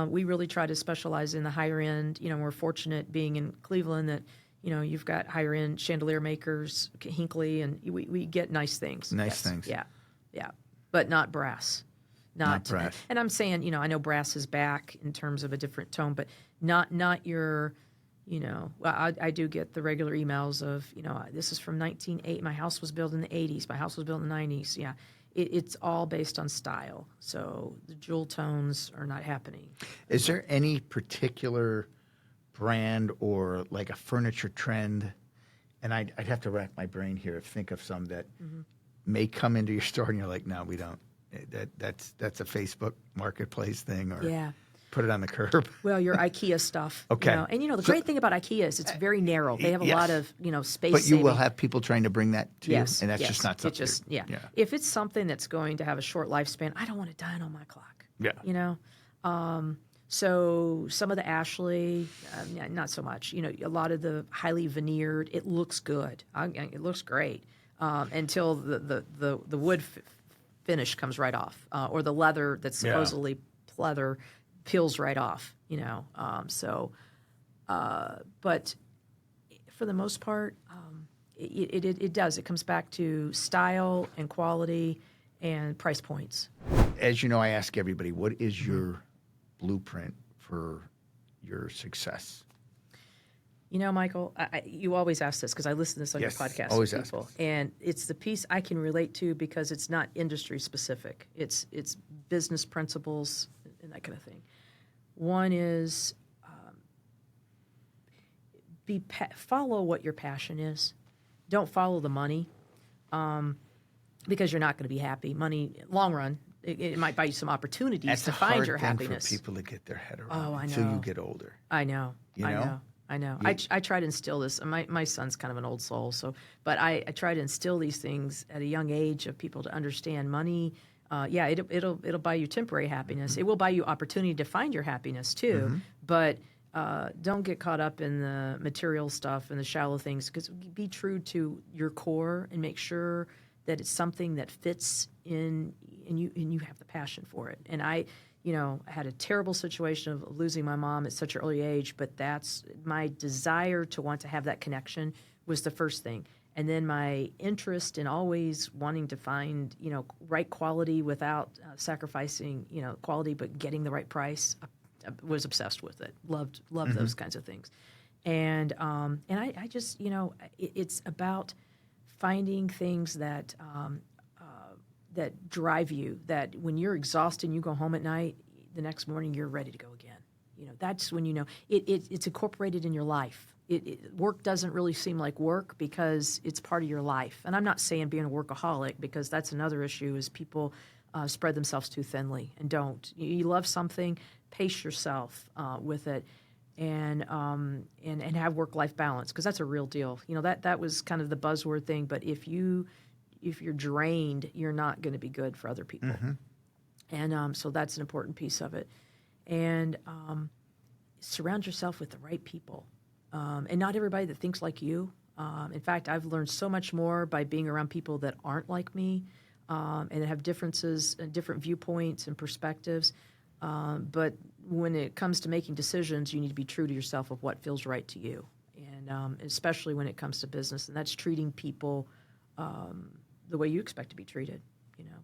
Speaker 2: We really try to specialize in the higher end. We're fortunate being in Cleveland that, you've got higher end chandelier makers, Hinckley, and we get nice things.
Speaker 1: Nice things.
Speaker 2: Yeah. But not brass. Not
Speaker 1: brass.
Speaker 2: And I'm saying, I know brass is back in terms of a different tone, but not your, I do get the regular emails of, this is from 1980. My house was built in the 80s. My house was built in the 90s. Yeah. It's all based on style. So the jewel tones are not happening.
Speaker 1: Is there any particular brand or like a furniture trend? And I'd have to rack my brain here to think of some that may come into your store and you're like, no, we don't. That's a Facebook marketplace thing, or put it on the curb.
Speaker 2: Well, your IKEA stuff.
Speaker 1: Okay.
Speaker 2: And the great thing about IKEA is it's very narrow. They have a lot of, space.
Speaker 1: But you will have people trying to bring that to you, and that's just not something.
Speaker 2: If it's something that's going to have a short lifespan, I don't want it dying on my clock.
Speaker 1: Yeah.
Speaker 2: So some of the Ashley, not so much. A lot of the highly veneered, it looks good. It looks great until the wood finish comes right off, or the leather that's supposedly leather peels right off. But for the most part, it does. It comes back to style and quality and price points.
Speaker 1: As you know, I ask everybody, what is your blueprint for your success?
Speaker 2: Michael, you always ask this because I listen to this on your podcast
Speaker 1: always
Speaker 2: with people.
Speaker 1: ask.
Speaker 2: And it's the piece I can relate to because it's not industry specific. It's business principles and that kind of thing. One is follow what your passion is. Don't follow the money because you're not going to be happy. Money, long run, it might buy you some opportunities to find your happiness.
Speaker 1: That's a hard thing for people to get their head around
Speaker 2: I know.
Speaker 1: until you get older.
Speaker 2: I know. I know. I try to instill this. My son's kind of an old soul, but I try to instill these things at a young age of people to understand money. It'll buy you temporary happiness. It will buy you opportunity to find your happiness too. But don't get caught up in the material stuff and the shallow things. Because be true to your core and make sure that it's something that fits in, and you have the passion for it. And I had a terrible situation of losing my mom at such an early age, but that's my desire to want to have that connection was the first thing. And then my interest in always wanting to find, right quality without sacrificing, quality, but getting the right price. I was obsessed with it. Loved those kinds of things. And I just, it's about finding things that that drive you, that when you're exhausted and you go home at night, the next morning you're ready to go again. That's when it's incorporated in your life. Work doesn't really seem like work because it's part of your life. And I'm not saying being a workaholic, because that's another issue, is people spread themselves too thinly and don't. You love something, pace yourself with it, and have work-life balance, because that's a real deal. That was kind of the buzzword thing, but if you're drained, you're not going to be good for other people. And so that's an important piece of it. And surround yourself with the right people. And not everybody that thinks like you. In fact, I've learned so much more by being around people that aren't like me and have differences and different viewpoints and perspectives. But when it comes to making decisions, you need to be true to yourself of what feels right to you. And especially when it comes to business. And that's treating people the way you expect to be treated.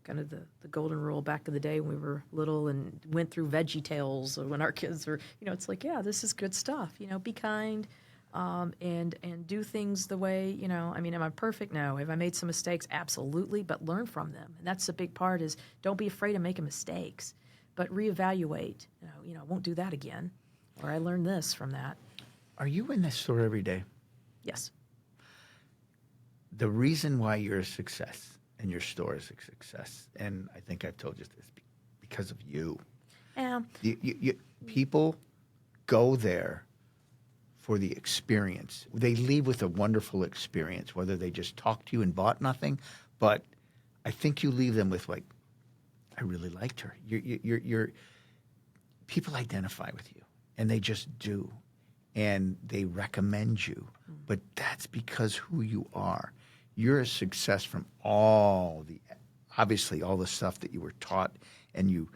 Speaker 2: Kind of the golden rule back in the day when we were little and went through Veggie Tales, or when our kids were, it's like, yeah, this is good stuff. Be kind, and do things the way, you know, I mean, am I perfect? No. Have I made some mistakes? Absolutely, but learn from them. And that's the big part is don't be afraid of making mistakes, but reevaluate. You know, I won't do that again, or I learned this from that.
Speaker 1: Are you in this store every day?
Speaker 2: Yes.
Speaker 1: The reason why you're a success and your store is a success, and I think I've told you this, because of you.
Speaker 2: Yeah.
Speaker 1: People go there for the experience. They leave with a wonderful experience, whether they just talked to you and bought nothing. But I think you leave them with like, I really liked her. You're people identify with you, and they just do, and they recommend you. But that's because who you are. You're a success from obviously all the stuff that you were taught and you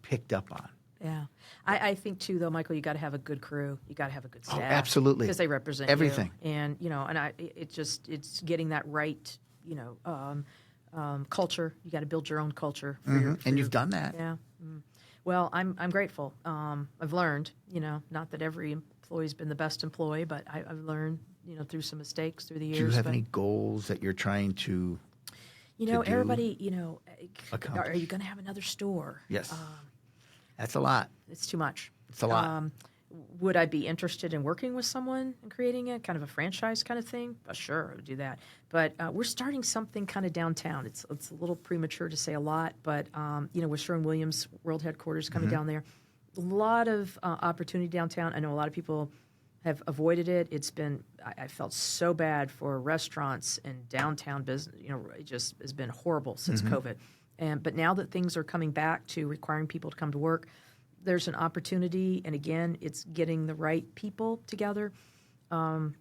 Speaker 1: picked up on.
Speaker 2: Yeah. I think too, though, Michael, you got to have a good crew. You got to have a good staff.
Speaker 1: Oh, absolutely.
Speaker 2: Because they represent
Speaker 1: everything.
Speaker 2: You. And, you know, and it's getting that right, you know, culture. You got to build your own culture.
Speaker 1: And you've done that.
Speaker 2: Yeah. Well, I'm grateful. I've learned, you know, not that every employee's been the best employee, but I've learned, you know, through some mistakes through the years.
Speaker 1: Do you have any goals that you're trying to
Speaker 2: You know,
Speaker 1: do?
Speaker 2: everybody, you know,
Speaker 1: Accomplish.
Speaker 2: are you going to have another store?
Speaker 1: Yes. That's a lot.
Speaker 2: It's too much.
Speaker 1: It's a lot.
Speaker 2: Would I be interested in working with someone and creating a kind of a franchise kind of thing? Sure, I would do that. But we're starting something kind of downtown. It's a little premature to say a lot, but you know, with Sherwin-Williams World Headquarters coming down there, a lot of opportunity downtown. I know a lot of people have avoided it. It's been I felt so bad for restaurants and downtown business. You know, it just has been horrible since COVID. But now that things are coming back to requiring people to come to work, there's an opportunity. And again, it's getting the right people together. And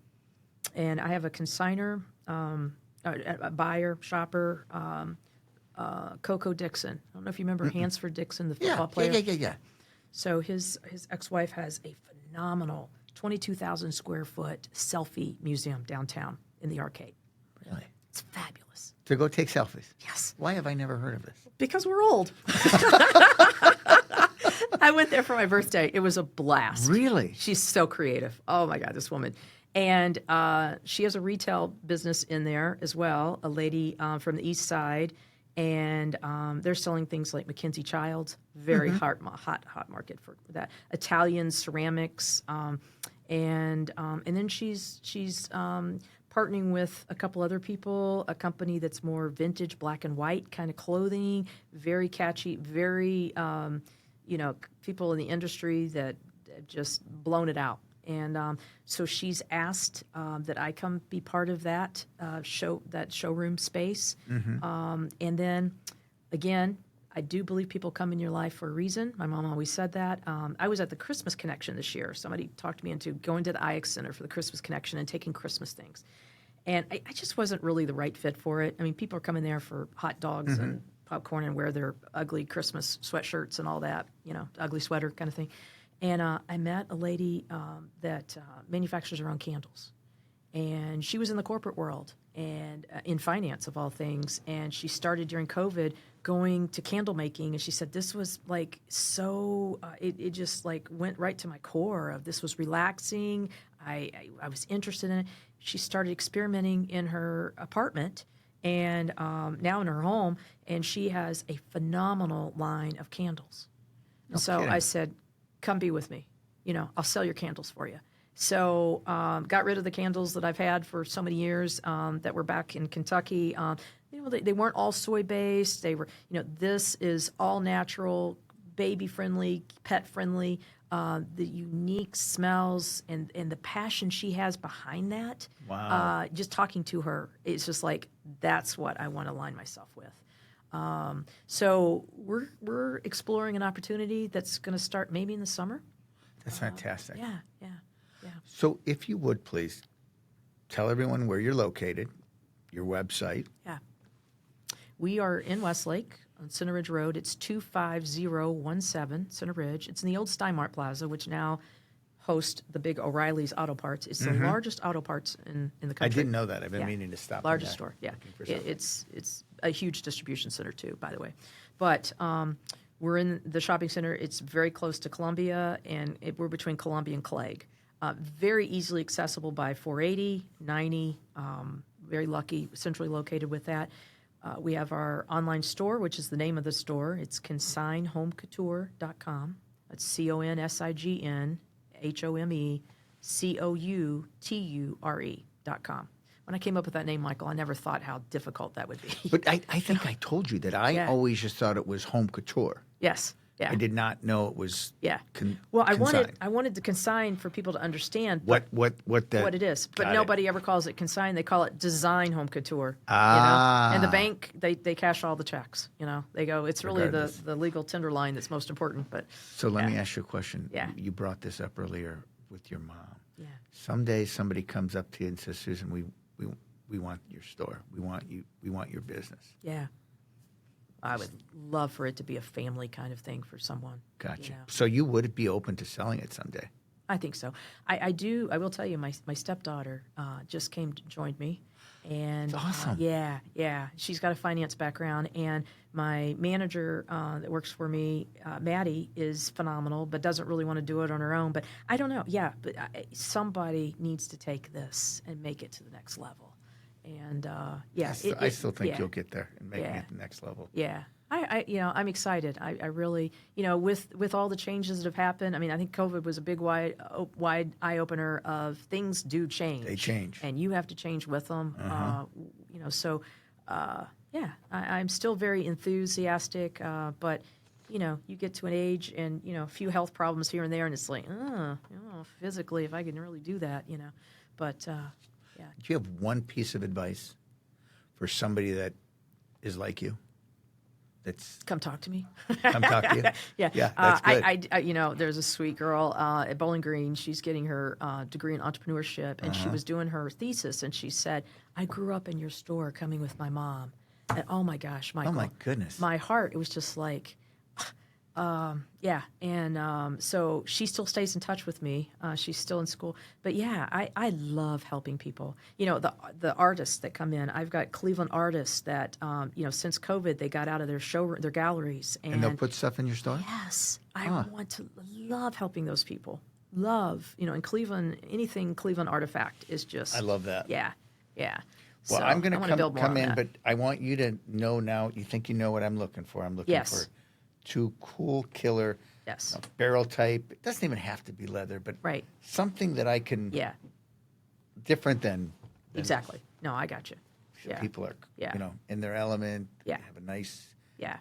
Speaker 2: I have a consigner, a buyer, shopper, Coco Dixon. I don't know if you remember Hansford Dixon, the football player.
Speaker 1: Yeah.
Speaker 2: So his ex-wife has a phenomenal 22,000 square foot selfie museum downtown in the arcade.
Speaker 1: Really?
Speaker 2: It's fabulous.
Speaker 1: To go take selfies?
Speaker 2: Yes.
Speaker 1: Why have I never heard of this?
Speaker 2: Because we're old. I went there for my birthday. It was a blast.
Speaker 1: Really?
Speaker 2: She's so creative. Oh, my God, this woman. And she has a retail business in there as well, a lady from the east side. And they're selling things like Mackenzie Childs, very hot market for that. Italian ceramics. And then she's partnering with a couple other people, a company that's more vintage black and white kind of clothing, very catchy, very, you know, people in the industry that have just blown it out. And so she's asked that I come be part of that showroom space. And then, again, I do believe people come in your life for a reason. My mom always said that. I was at the Christmas Connection this year. Somebody talked me into going to the IX Center for the Christmas Connection and taking Christmas things. And I just wasn't really the right fit for it. I mean, people are coming there for hot dogs and popcorn and wear their ugly Christmas sweatshirts and all that, you know, ugly sweater kind of thing. And I met a lady that manufactures her own candles. And she was in the corporate world and in finance, of all things. And she started during COVID going to candle making. And she said this was like so, it just like went right to my core of this was relaxing. I was interested in it. She started experimenting in her apartment and now in her home. And she has a phenomenal line of candles.
Speaker 1: No
Speaker 2: so
Speaker 1: kidding.
Speaker 2: I said, come be with me. You know, I'll sell your candles for you. So got rid of the candles that I've had for so many years that were back in Kentucky. You know, they weren't all soy-based. They were, you know, this is all natural, baby-friendly, pet-friendly. The unique smells and the passion she has behind that.
Speaker 1: Wow.
Speaker 2: Just talking to her, it's just like, that's what I want to align myself with. So we're exploring an opportunity that's going to start maybe in the summer.
Speaker 1: That's fantastic.
Speaker 2: Yeah.
Speaker 1: So if you would, please, tell everyone where you're located, your website.
Speaker 2: Yeah. We are in Westlake on Center Ridge Road. It's 25017 Center Ridge. It's in the old Steinmart Plaza, which now hosts the big O'Reilly's Auto Parts. It's the largest auto parts in the country.
Speaker 1: I didn't know that. I've been meaning to stop.
Speaker 2: Largest store, yeah. It's a huge distribution center, too, by the way. But we're in the shopping center. It's very close to Columbia, and we're between Columbia and Clegg. Very easily accessible by 480, 90. Very lucky, centrally located with that. We have our online store, which is the name of the store. It's consignhomecouture.com. That's ConsignHomeCouture.com. When I came up with that name, Michael, I never thought how difficult that would be.
Speaker 1: But I think I told you that I always just thought it was home couture.
Speaker 2: Yes. Yeah.
Speaker 1: I did not know it was
Speaker 2: Well, I
Speaker 1: consign.
Speaker 2: wanted to consign for people to understand
Speaker 1: what
Speaker 2: it is. But
Speaker 1: got
Speaker 2: nobody ever calls it consign. They call it design home couture.
Speaker 1: Ah.
Speaker 2: And the bank, they cash all the checks. They go, it's really
Speaker 1: Regardless.
Speaker 2: the legal tender line that's most important. But
Speaker 1: So let me ask you a question.
Speaker 2: Yeah.
Speaker 1: You brought this up earlier with your mom.
Speaker 2: Yeah.
Speaker 1: Someday somebody comes up to you and says, Susan, we want your store. We want your business.
Speaker 2: Yeah. I would love for it to be a family kind of thing for someone.
Speaker 1: Gotcha. So you would be open to selling it someday?
Speaker 2: I think so. I do. I will tell you, my stepdaughter just joined me. And
Speaker 1: That's awesome.
Speaker 2: Yeah. She's got a finance background. And my manager that works for me, Maddie, is phenomenal, but doesn't really want to do it on her own. But I don't know. Yeah, but somebody needs to take this and make it to the next level. And I
Speaker 1: still think you'll get there and make it at the next level.
Speaker 2: Yeah, I'm excited. I really, with all the changes that have happened. I mean, I think COVID was a big wide eye opener of things do change.
Speaker 1: They change,
Speaker 2: and you have to change with them. I'm still very enthusiastic, but you get to an age and a few health problems here and there, and it's like, physically, if I can really do that, but. Yeah.
Speaker 1: Do you have one piece of advice for somebody that is like you? That's
Speaker 2: come talk to me.
Speaker 1: Come talk to you.
Speaker 2: Yeah.
Speaker 1: That's good.
Speaker 2: I there's a sweet girl at Bowling Green. She's getting her degree in entrepreneurship, and she was doing her thesis, and she said, "I grew up in your store, coming with my mom." And oh my gosh, Michael!
Speaker 1: Oh my goodness!
Speaker 2: My heart, it was just like. So she still stays in touch with me. She's still in school. But I love helping people. The artists that come in. I've got Cleveland artists that, since COVID, they got out of their their galleries.
Speaker 1: And they'll put stuff in your store?
Speaker 2: Yes. I love helping those people. Love, in Cleveland, anything Cleveland artifact is just.
Speaker 1: I love that.
Speaker 2: Yeah.
Speaker 1: Well,
Speaker 2: So
Speaker 1: I'm going to come in,
Speaker 2: that.
Speaker 1: but I want you to know now, you think you know what I'm looking for. I'm looking for two cool killer barrel type. It doesn't even have to be leather, but something that I can different than
Speaker 2: exactly. No, I got you. Yeah.
Speaker 1: People are in their element.
Speaker 2: Yeah.
Speaker 1: Have a nice,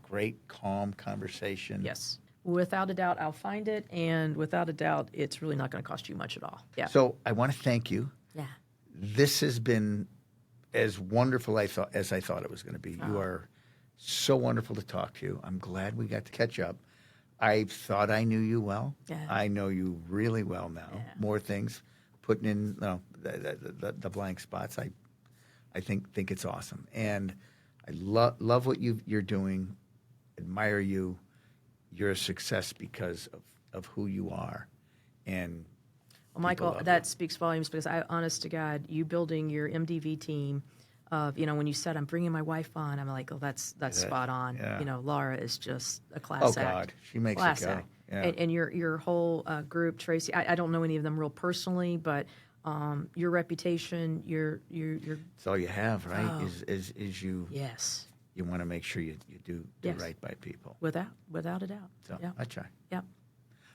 Speaker 1: great, calm conversation.
Speaker 2: Yes. Without a doubt, I'll find it, and without a doubt, it's really not going to cost you much at all. Yeah.
Speaker 1: So I want to thank you.
Speaker 2: Yeah.
Speaker 1: This has been as wonderful as I thought it was going to be. You are so wonderful to talk to you. I'm glad we got to catch up. I thought I knew you well.
Speaker 2: Yeah.
Speaker 1: I know you really well now. Yeah. More things, putting in the blank spots. I think it's awesome, and I love what you're doing. Admire you. You're a success because of who you are, and
Speaker 2: well, Michael, that speaks volumes because honest to God, you building your MDV team. When you said I'm bringing my wife on, I'm like, oh, that's spot on.
Speaker 1: Yeah.
Speaker 2: Laura is just a class act.
Speaker 1: Oh God, she makes
Speaker 2: class
Speaker 1: it go.
Speaker 2: Act.
Speaker 1: Yeah.
Speaker 2: And your whole group, Tracy. I don't know any of them real personally, but your reputation, your.
Speaker 1: It's all you have, right?
Speaker 2: Oh.
Speaker 1: Is you.
Speaker 2: Yes.
Speaker 1: You want to make sure you do right by people.
Speaker 2: Without a doubt.
Speaker 1: So I try.
Speaker 2: Yeah.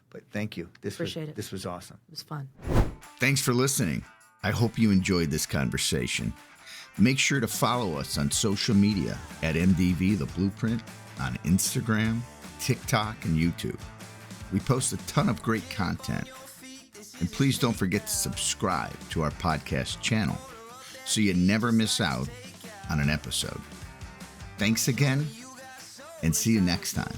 Speaker 1: But thank you.
Speaker 2: Appreciate it.
Speaker 1: This was awesome.
Speaker 2: It was fun.
Speaker 3: Thanks for listening. I hope you enjoyed this conversation. Make sure to follow us on social media at MDV The Blueprint on Instagram, TikTok, and YouTube. We post a ton of great content. And please don't forget to subscribe to our podcast channel so you never miss out on an episode. Thanks again, and see you next time.